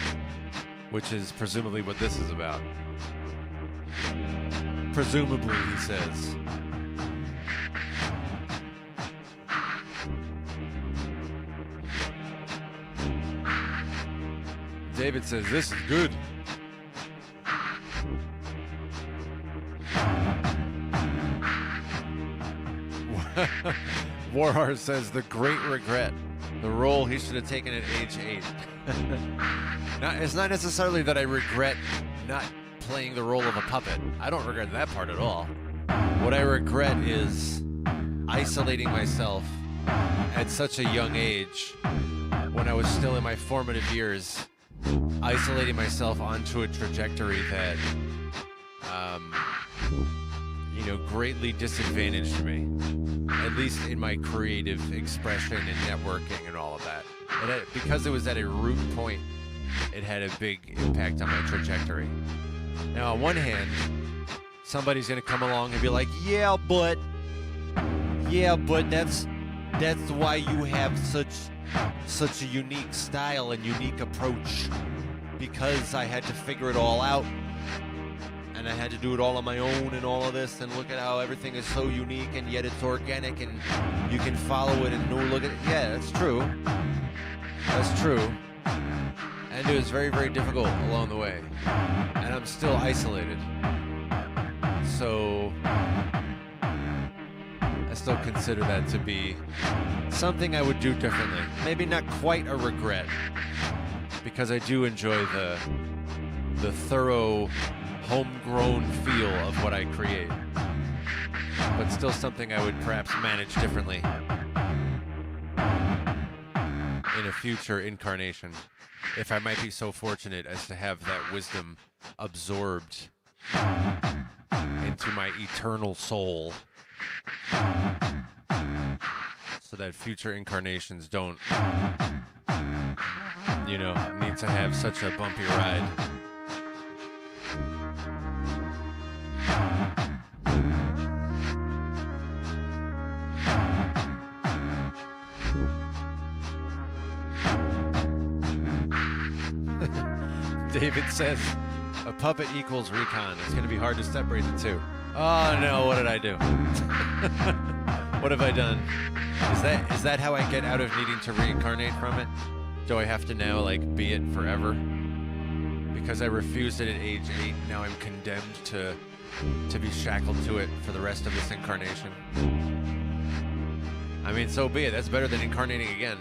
which is presumably what this is about. Presumably, he says. David says, this is good. Warhard says, the great regret. The role he should have taken at age 8. It's not necessarily that I regret not playing the role of a puppet. I don't regret that part at all. What I regret is isolating myself at such a young age, when I was still in my formative years, isolating myself onto a trajectory that, greatly disadvantaged me, at least in my creative expression and networking and all of that. Because it was at a root point, it had a big impact on my trajectory. Now, on one hand, somebody's going to come along and be like, yeah, but that's why you have such a unique style and unique approach, because I had to figure it all out, and I had to do it all on my own and all of this, and look at how everything is so unique, and yet it's organic, and you can follow it and look at it. Yeah, that's true. That's true. And it was very, very difficult along the way. And I'm still isolated. So I still consider that to be something I would do differently. Maybe not quite a regret, because I do enjoy the thorough, homegrown feel of what I create. But still something I would perhaps manage differently in a future incarnation, if I might be so fortunate as to have that wisdom absorbed into my eternal soul, so that future incarnations don't, need to have such a bumpy ride. David says, a puppet equals recon. It's going to be hard to separate the two. Oh no, what did I do? What have I done? Is that how I get out of needing to reincarnate from it? Do I have to now, be it forever? Because I refused it at age 8, now I'm condemned to be shackled to it for the rest of this incarnation. I mean, so be it. That's better than incarnating again.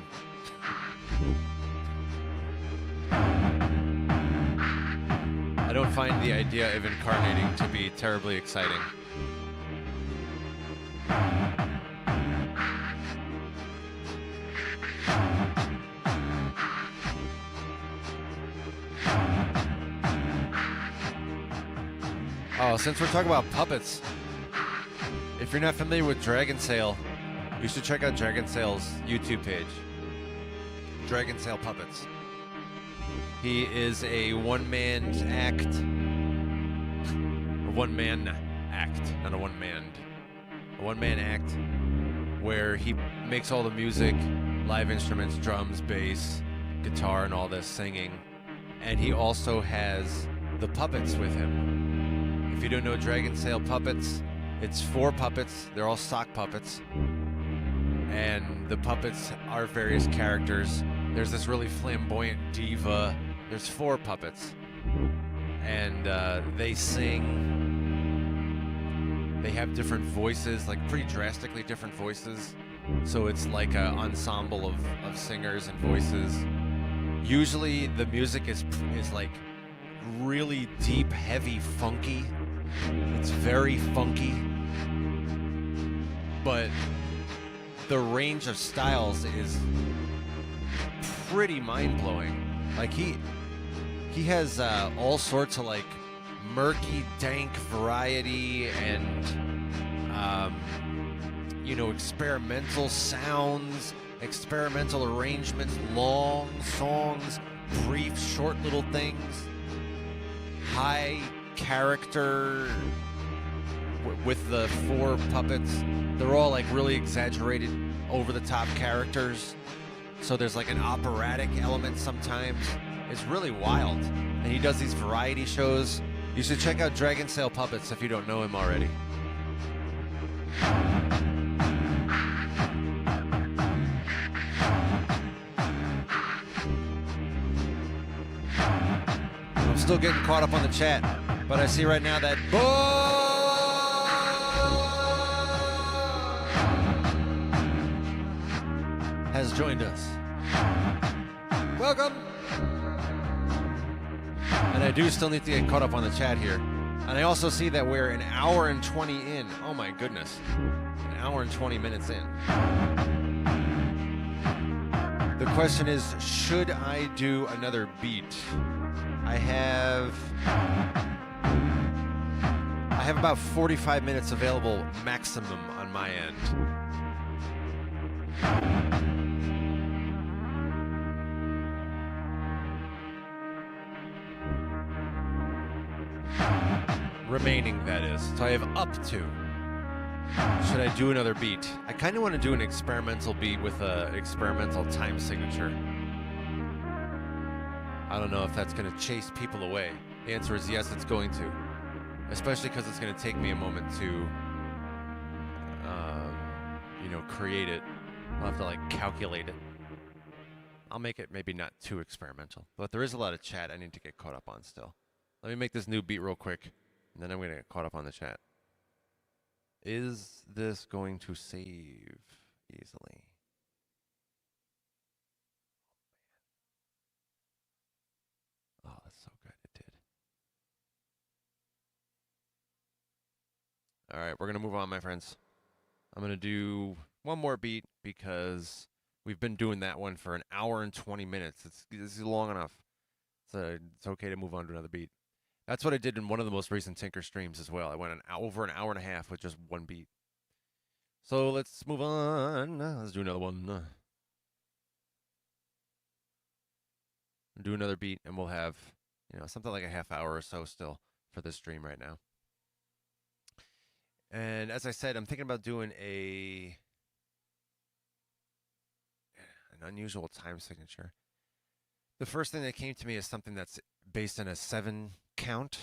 I don't find the idea of incarnating to be terribly exciting. Oh, since we're talking about puppets, if you're not familiar with Dragon Sail, you should check out Dragon Sail's YouTube page. Dragon Sail Puppets. He is a one-man act, not a one-man act, where he makes all the music, live instruments, drums, bass, guitar, and all this, singing. And he also has the puppets with him. If you don't know Dragon Sail Puppets, it's 4 puppets. They're all sock puppets. and the puppets are various characters. There's this really flamboyant diva. There's 4 puppets, and they sing. They have different voices, like pretty drastically different voices. So it's like an ensemble of singers and voices. Usually the music is like really deep, heavy, funky. It's very funky. But the range of styles is pretty mind-blowing. Like he has all sorts of like murky, dank variety and experimental sounds, experimental arrangements, long songs, brief, short little things, high character with the 4 puppets. They're all like really exaggerated, over-the-top characters. So there's like an operatic element sometimes. It's really wild. And he does these variety shows. You should check out Dragon Sail Puppets if you don't know him already. I'm still getting caught up on the chat, but I see right now that has joined us. Welcome! And I do still need to get caught up on the chat here. And I also see that we're an hour and 20 in. Oh my goodness. An hour and 20 minutes in. The question is, should I do another beat? I have about 45 minutes available maximum on my end. Remaining, that is. So I have up to. Should I do another beat? I kind of want to do an experimental beat with an experimental time signature. I don't know if that's going to chase people away. The answer is yes, it's going to. Especially because it's going to take me a moment to, create it. I'll have to, calculate it. I'll make it maybe not too experimental. But there is a lot of chat I need to get caught up on still. Let me make this new beat real quick, and then I'm going to get caught up on the chat. Is this going to save easily? Oh, that's so good. It did. All right, we're going to move on, my friends. I'm going to do one more beat because we've been doing that one for an hour and 20 minutes. This is long enough. So it's okay to move on to another beat. That's what I did in one of the most recent Tinker streams as well. I went over an hour and a half with just one beat. So let's move on. Let's do another one. Do another beat, and we'll have, something like a half hour or so still for this stream right now. And as I said, I'm thinking about doing an unusual time signature. The first thing that came to me is something that's based on a 7 count.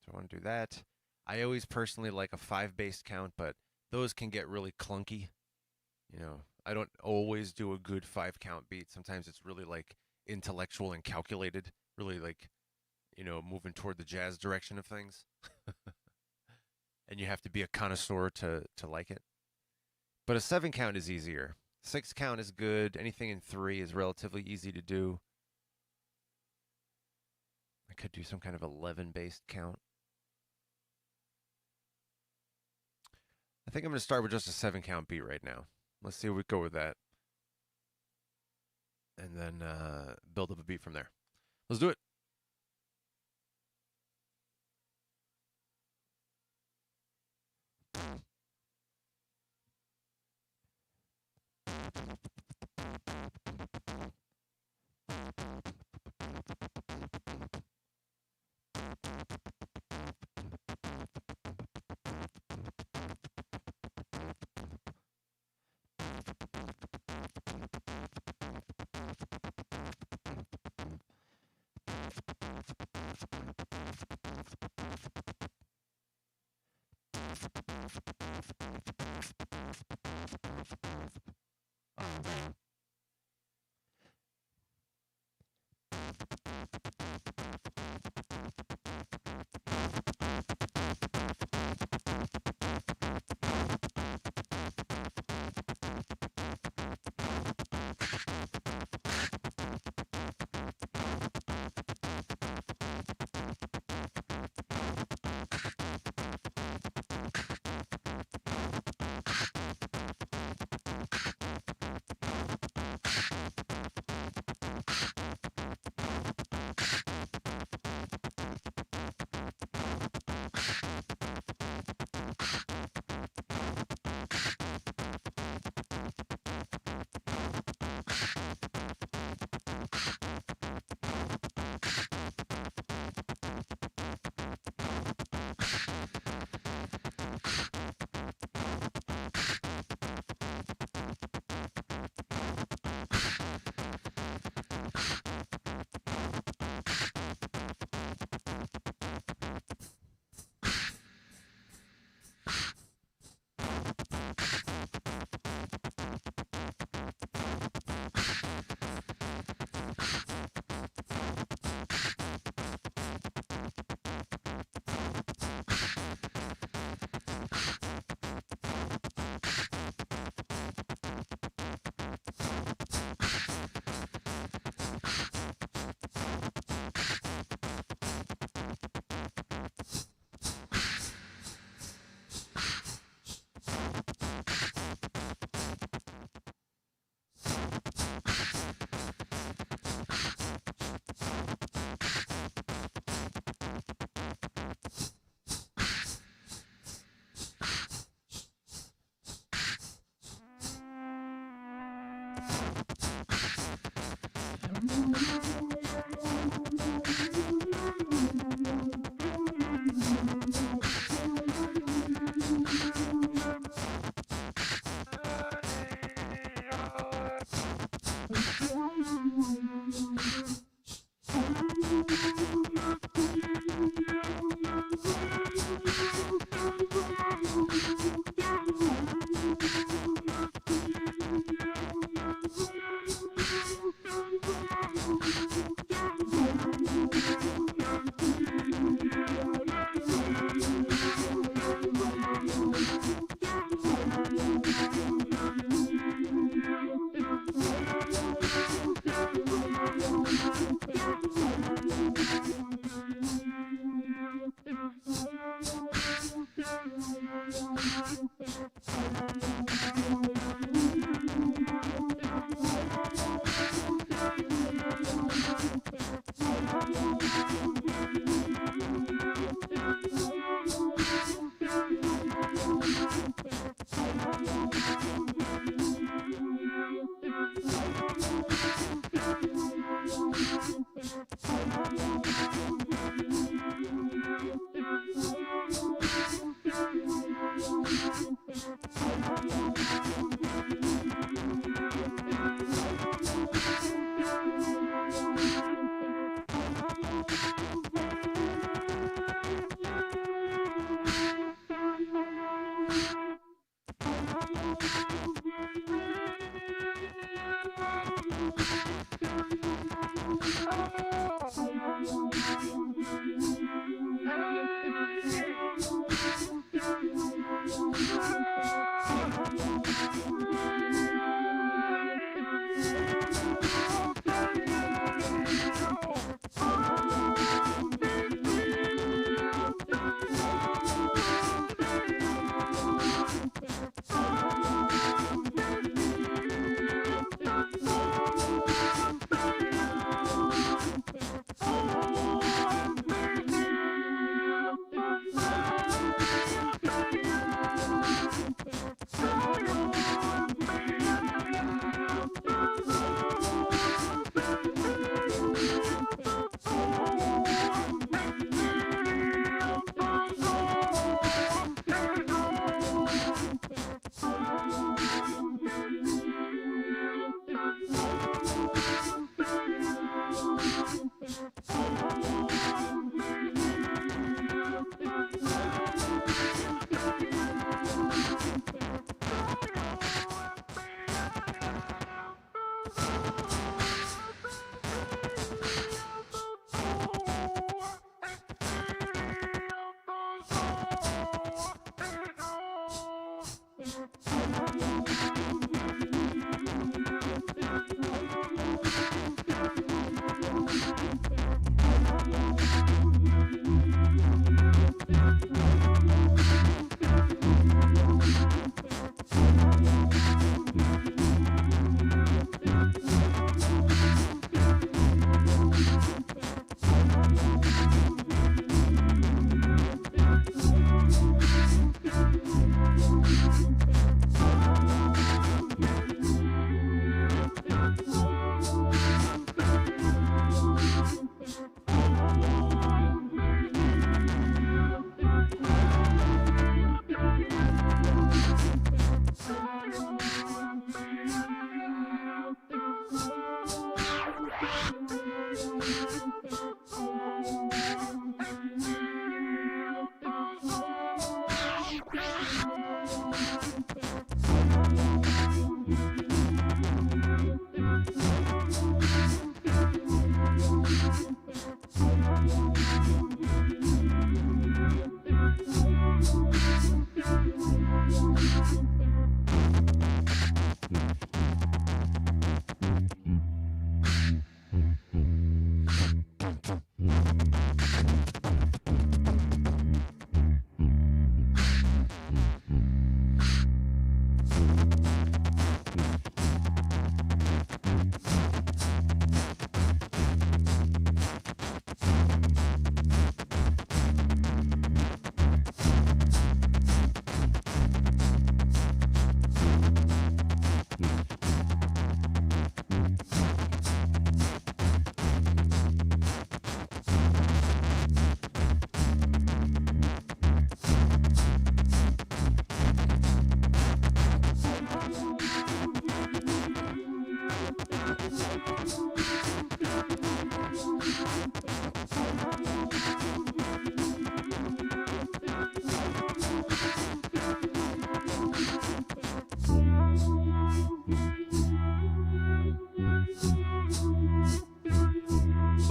So I want to do that. I always personally like a 5-based count, but those can get really clunky. I don't always do a good 5 count beat. Sometimes it's really intellectual and calculated, really moving toward the jazz direction of things. And you have to be a connoisseur to like it. But a 7 count is easier. 6 count is good. Anything in 3 is relatively easy to do. I could do some kind of 11-based count. I think I'm going to start with just a 7 count beat right now. Let's see if we go with that. And then build up a beat from there. Let's do it.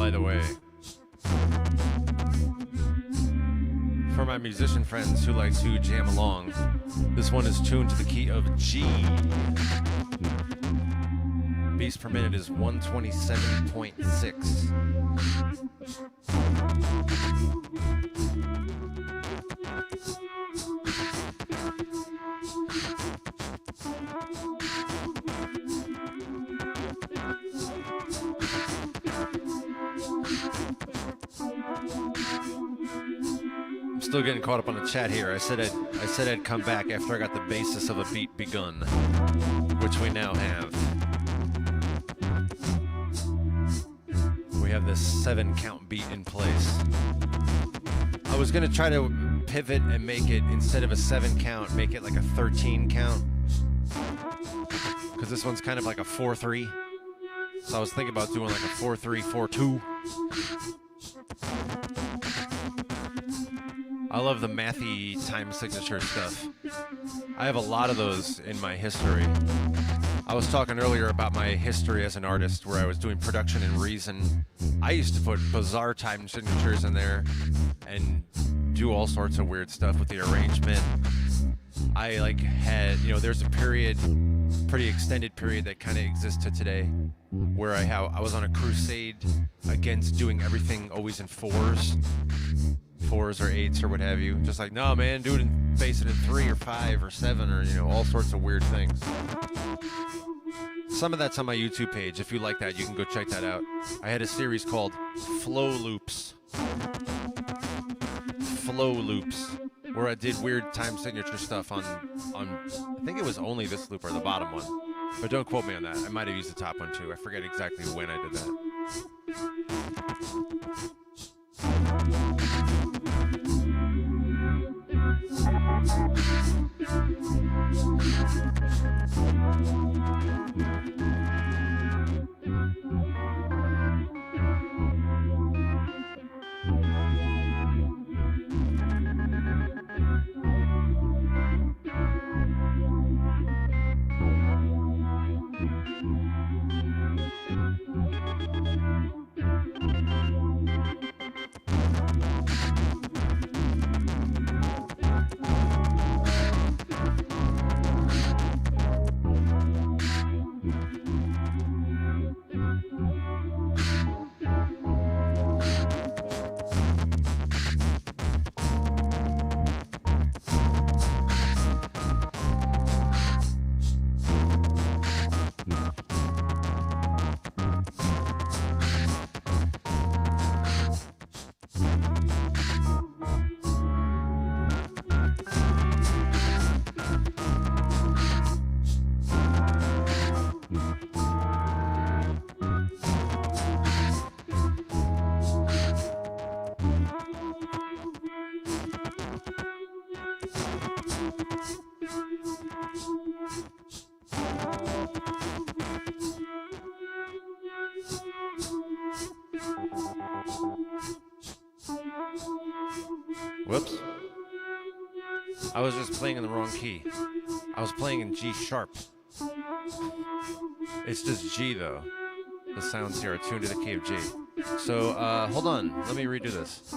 by the way. For my musician friends who like to jam along, this one is tuned to the key of G. Beats per minute is 127.6. Still getting caught up on the chat here. I said I'd come back after I got the basis of a beat begun, which we now have. We have this 7-count beat in place. I was gonna try to pivot and make it, instead of a 7-count, make it like a 13-count, because this one's kind of like a 4-3. So I was thinking about doing like a 4-3, 4-2. I love the mathy time signature stuff. I have a lot of those in my history. I was talking earlier about my history as an artist, where I was doing production in Reason. I used to put bizarre time signatures in there and do all sorts of weird stuff with the arrangement. I had, there's a period, pretty extended period that kind of exists to today, where I was on a crusade against doing everything always in 4s or 8s or what have you. Just like, no man, do it in, base it in 3 or 5 or 7 or, all sorts of weird things. Some of that's on my YouTube page. If you like that, you can go check that out. I had a series called Flow Loops, where I did weird time signature stuff on I think it was only this loop or the bottom one. But don't quote me on that. I might have used the top one too. I forget exactly when I did that. Whoops. I was just playing in the wrong key. I was playing in G sharp. It's just G though. The sounds here are tuned to the key of G. So, hold on. Let me redo this.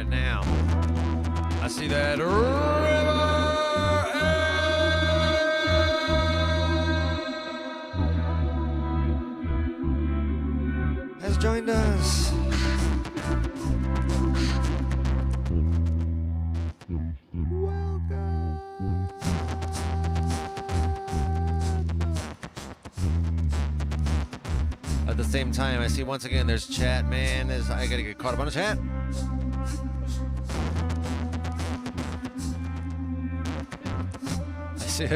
right now. I see that has joined us. At the same time, I see once again there's chat, man. I gotta get caught up on the chat. I see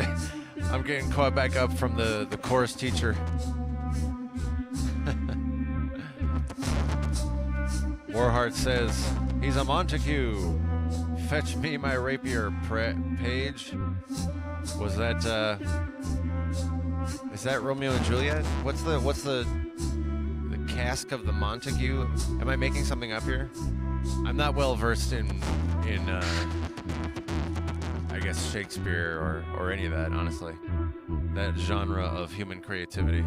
I'm getting caught back up from the chorus teacher. Warheart says, he's a Montague. Fetch me my rapier, Page. Was that, is that Romeo and Juliet? What's the cask of the Montague? Am I making something up here? I'm not well versed in I guess Shakespeare or any of that, honestly. That genre of human creativity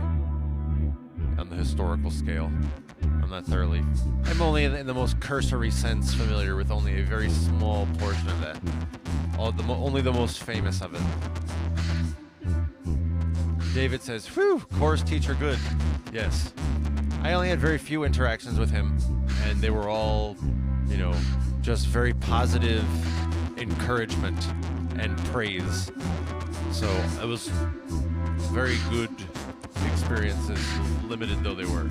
on the historical scale. I'm only in the most cursory sense familiar with only a very small portion of that. Only the most famous of it. David says, whew, chorus teacher good. Yes. I only had very few interactions with him, and they were all, just very positive encouragement and praise. So it was very good experiences, limited though they were.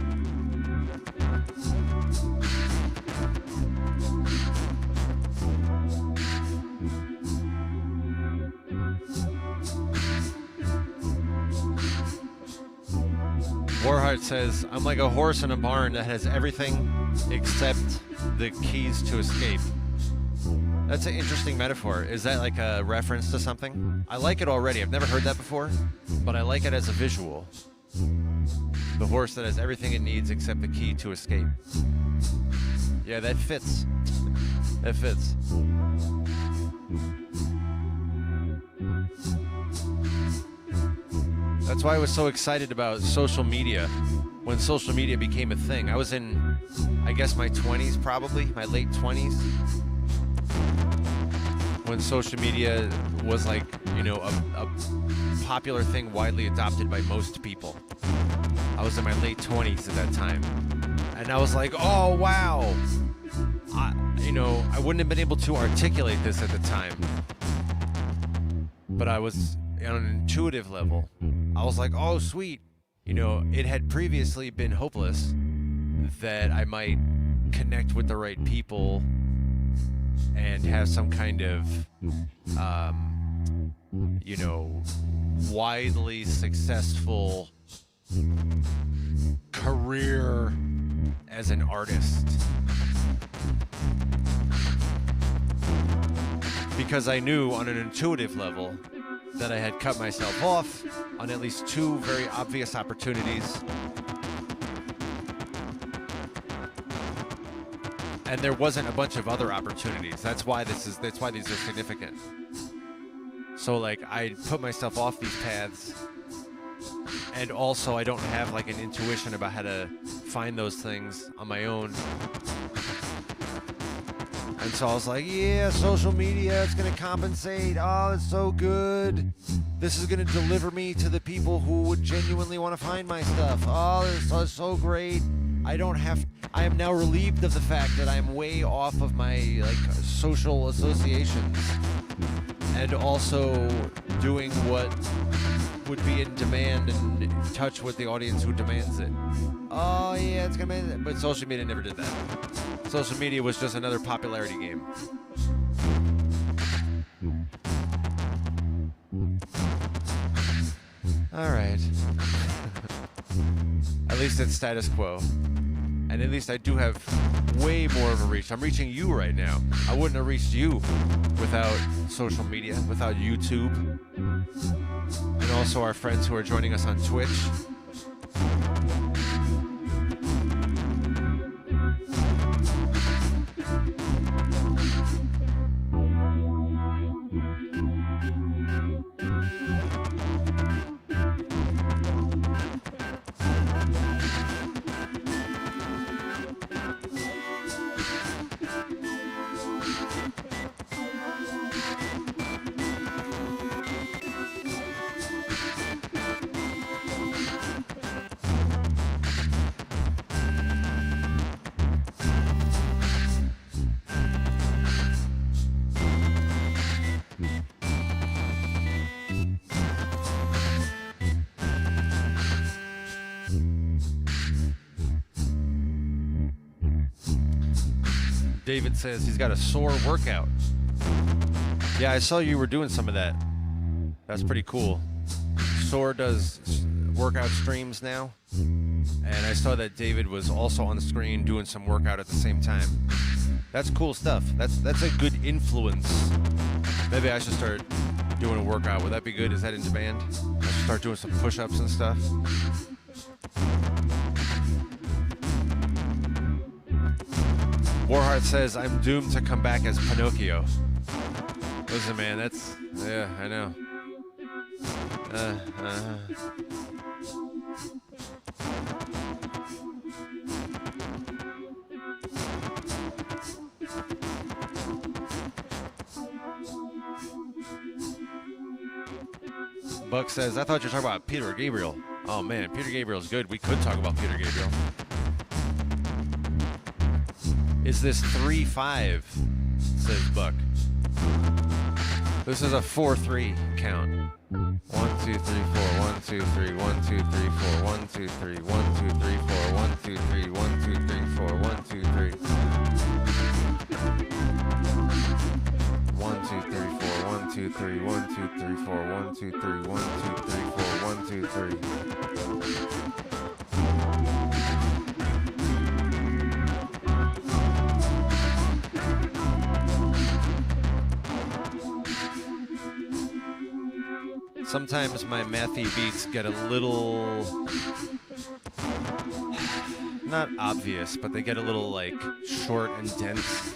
Warheart says, I'm like a horse in a barn that has everything except the keys to escape. That's an interesting metaphor. Is that like a reference to something? I like it already. I've never heard that before, but I like it as a visual. The horse that has everything it needs except the key to escape. Yeah, that fits. That fits. That's why I was so excited about social media when social media became a thing. I was in, I guess, my 20s probably, my late 20s, when social media was like, a popular thing widely adopted by most people. I was in my late 20s at that time. And I was like, oh, wow. I wouldn't have been able to articulate this at the time. But I was on an intuitive level. I was like, oh, sweet. It had previously been hopeless that I might connect with the right people and have some kind of, widely successful career as an artist. Because I knew on an intuitive level that I had cut myself off on at least two very obvious opportunities. And there wasn't a bunch of other opportunities. That's why these are significant. So I put myself off these paths, and also I don't have an intuition about how to find those things on my own. And so I was like, yeah, social media, it's going to compensate. Oh, it's so good. This is going to deliver me to the people who would genuinely want to find my stuff. Oh, this is so great. I am now relieved of the fact that I'm way off of my social associations and also doing what would be in demand and in touch with the audience who demands it. Oh, yeah, it's going to be... But social media never did that. Social media was just another popularity game. All right. At least it's status quo. And at least I do have way more of a reach. I'm reaching you right now. I wouldn't have reached you without social media, without YouTube. And also our friends who are joining us on Twitch. David says he's got a sore workout. Yeah, I saw you were doing some of that. That's pretty cool. Sore does workout streams now. And I saw that David was also on the screen doing some workout at the same time. That's cool stuff. That's a good influence. Maybe I should start doing a workout. Would that be good? Is that in demand? I should start doing some push-ups and stuff. Warheart says, I'm doomed to come back as Pinocchio. Listen, man, yeah, I know. Buck says, I thought you were talking about Peter Gabriel. Oh man, Peter Gabriel's good. We could talk about Peter Gabriel. Is this 3-5? Says Buck. This is a 4-3 count. 1, 2, 3, 4. 1, 2, 3. 1, 2, 3, 4. 1, 2, 3. 1, 2, 3, 4. 1, 2, 3. 1, 2, 3, 4. 1, 2, 3. 1, 2, 3, 4. 1, 2, 3. 1, 2, 3, 4. 1, 2, 3. 1, 2, 3, 4. 1, 2, 3. Sometimes my mathy beats get a little, not obvious, but they get a little like short and dense.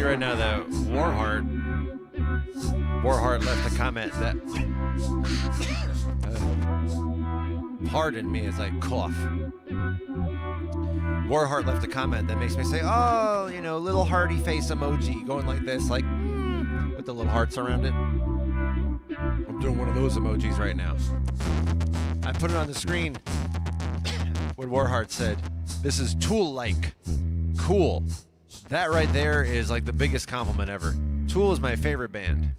Right now that Warheart left a comment that pardon me as I cough. Warheart left a comment that makes me say, oh, you know, little hearty face emoji going like this, like with the little hearts around it. I'm doing one of those emojis right now. I put it on the screen when Warheart said, this is Tool-like. Cool. That right there is like the biggest compliment ever. Tool is my favorite band.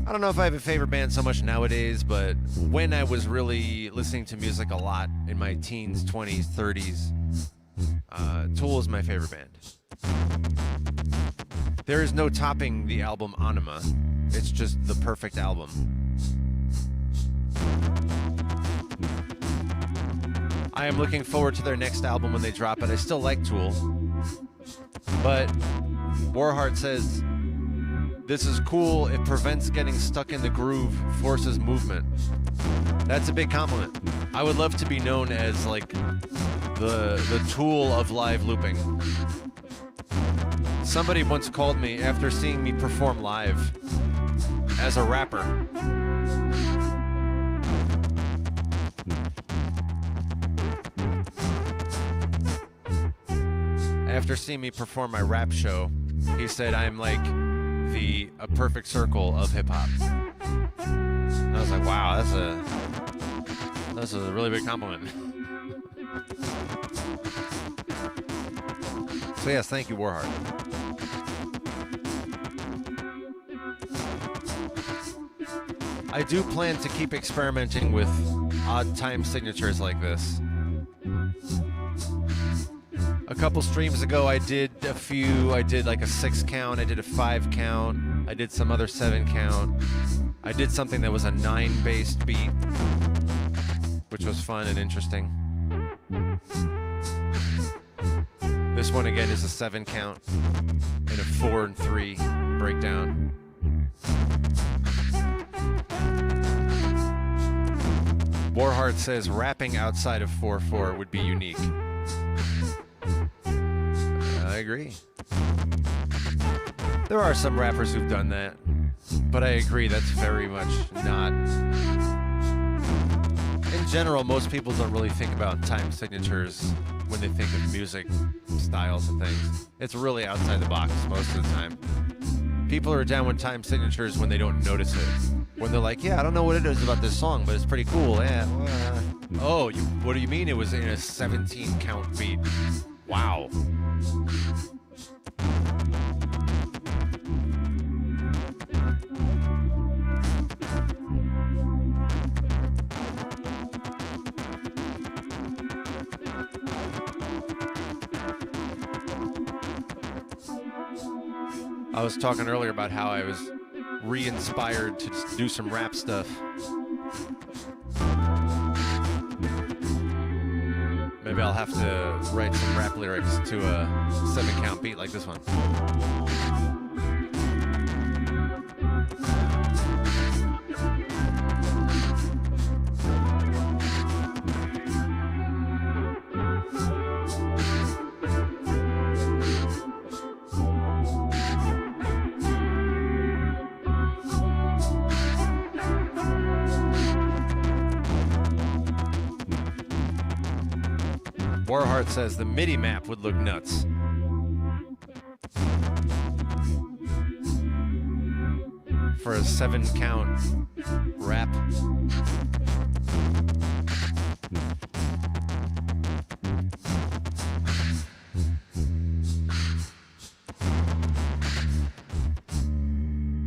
I don't know if I have a favorite band so much nowadays, but when I was really listening to music a lot in my teens, 20s, 30s, Tool is my favorite band. There is no topping the album Anima. It's just the perfect album. I am looking forward to their next album when they drop it. I still like Tool. But Warheart says, this is cool. It prevents getting stuck in the groove, forces movement. That's a big compliment. I would love to be known as like the tool of live looping. Somebody once called me after seeing me perform live as a rapper. After seeing me perform my rap show, he said I'm like a perfect circle of hip hop. And I was like, wow, that's a really big compliment. So yes, thank you, Warheart. I do plan to keep experimenting with odd time signatures like this. A couple streams ago, I did a few. I did like a 6 count. I did a 5 count. I did some other 7 count. I did something that was a 9-based beat, which was fun and interesting. This one again is a 7 count and a 4 and 3 breakdown. Warheart says rapping outside of 4/4 would be unique. I agree. There are some rappers who've done that, but I agree that's very much not. In general, most people don't really think about time signatures when they think of music styles and things. It's really outside the box most of the time. People are down with time signatures when they don't notice it. When they're like, yeah, I don't know what it is about this song, but it's pretty cool. Yeah. Oh, what do you mean it was in a 17 count beat? Wow. I was talking earlier about how I was re-inspired to just do some rap stuff. Maybe I'll have to write some rap lyrics to a 7-count beat like this one. Warheart says the MIDI map would look nuts. For a 7-count rap.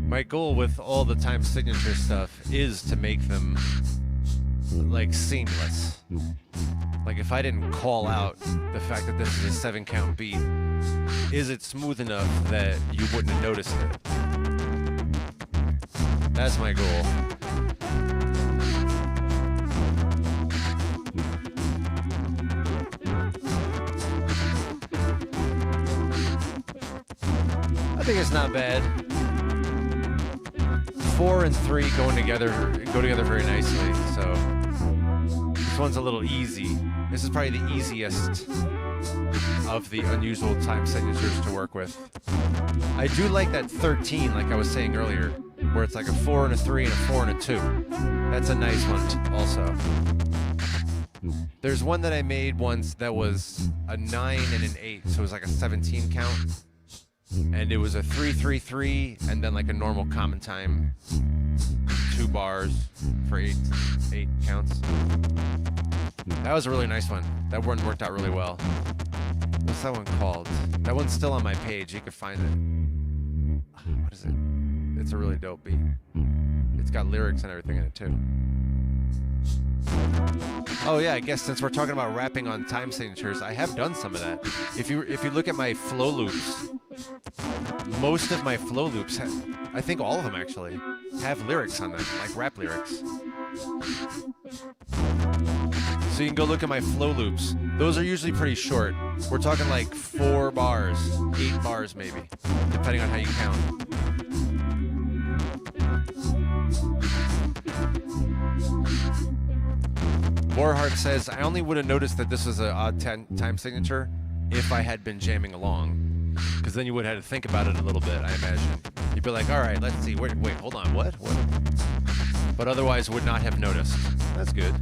My goal with all the time signature stuff is to make them like seamless. Like if I didn't call out the fact that this is a 7-count beat, is it smooth enough that you wouldn't have noticed it? That's my goal. I think it's not bad. 4 and 3 go together very nicely, so this one's a little easy. This is probably the easiest of the unusual time signatures to work with. I do like that 13, like I was saying earlier, where it's like a 4 and a 3 and a 4 and a 2. That's a nice one also. There's one that I made once that was a 9 and an 8, so it was like a 17 count. And it was a 3-3-3 and then like a normal common time 2 bars for 8 counts. That was a really nice one. That one worked out really well. What's that one called? That one's still on my page. You can find it. What is it? It's a really dope beat. It's got lyrics and everything in it too. Oh yeah, I guess since we're talking about rapping on time signatures, I have done some of that. If you look at my flow loops, most of my flow loops, I think all of them actually, have lyrics on them, like rap lyrics. So you can go look at my flow loops. Those are usually pretty short. We're talking like 4 bars, 8 bars maybe, depending on how you count. Warheart says, I only would have noticed that this was an odd time signature if I had been jamming along. Because then you would have had to think about it a little bit, I imagine. You'd be like, all right, let's see. Wait, hold on, what? But otherwise would not have noticed. That's good.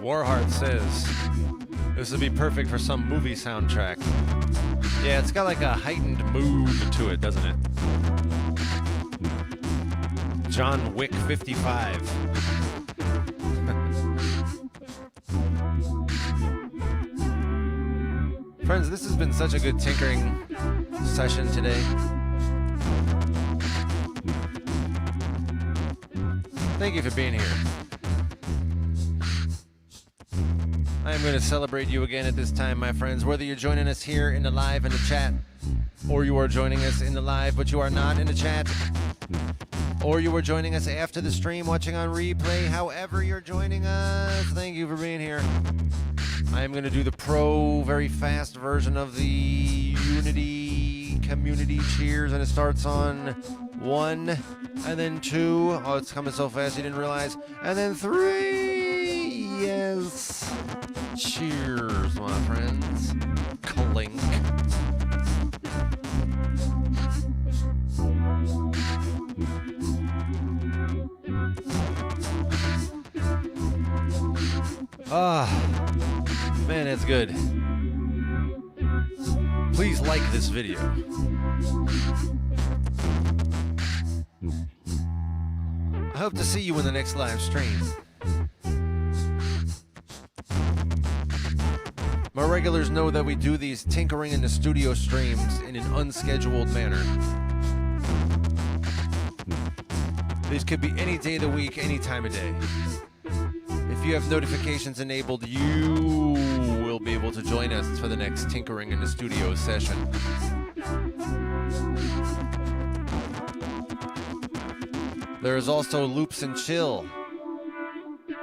Warheart says, this would be perfect for some movie soundtrack. Yeah, it's got like a heightened mood to it, doesn't it? John Wick 55. Friends, this has been such a good tinkering session today. Thank you for being here. I am going to celebrate you again at this time, my friends. Whether you're joining us here in the live in the chat, or you are joining us in the live but you are not in the chat, or you are joining us after the stream, watching on replay, however you're joining us, thank you for being here. I am going to do the pro, very fast version of the Unity community cheers, and it starts on 1, and then 2. Oh, it's coming so fast you didn't realize. And then 3. Yes. Cheers, my friends. Clink. Ah, man, that's good. Please like this video. I hope to see you in the next live stream. My regulars know that we do these tinkering in the studio streams in an unscheduled manner. These could be any day of the week, any time of day. If you have notifications enabled, you will be able to join us for the next Tinkering in the Studio session. There is also Loops and Chill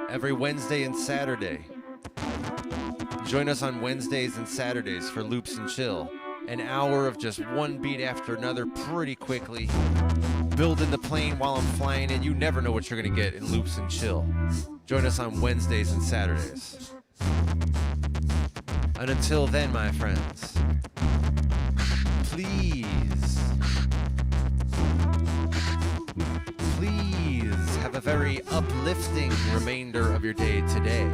every Wednesday and Saturday. Join us on Wednesdays and Saturdays for Loops and Chill. An hour of just one beat after another pretty quickly. Building the plane while I'm flying it. You never know what you're going to get in Loops and Chill. Join us on Wednesdays and Saturdays. And until then, my friends, please have a very uplifting remainder of your day today.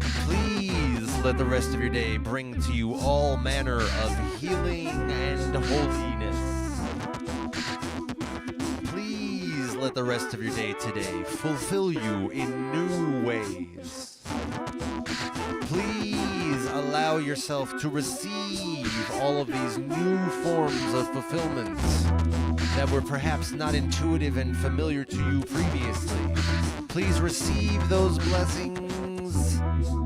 Please let the rest of your day bring to you all manner of healing and holiness. Please let the rest of your day today fulfill you in new ways. Please allow yourself to receive all of these new forms of fulfillment that were perhaps not intuitive and familiar to you previously. Please receive those blessings.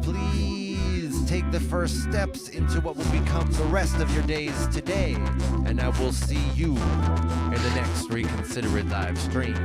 Please take the first steps into what will become the rest of your days today. And I will see you in the next Reconsider It live stream.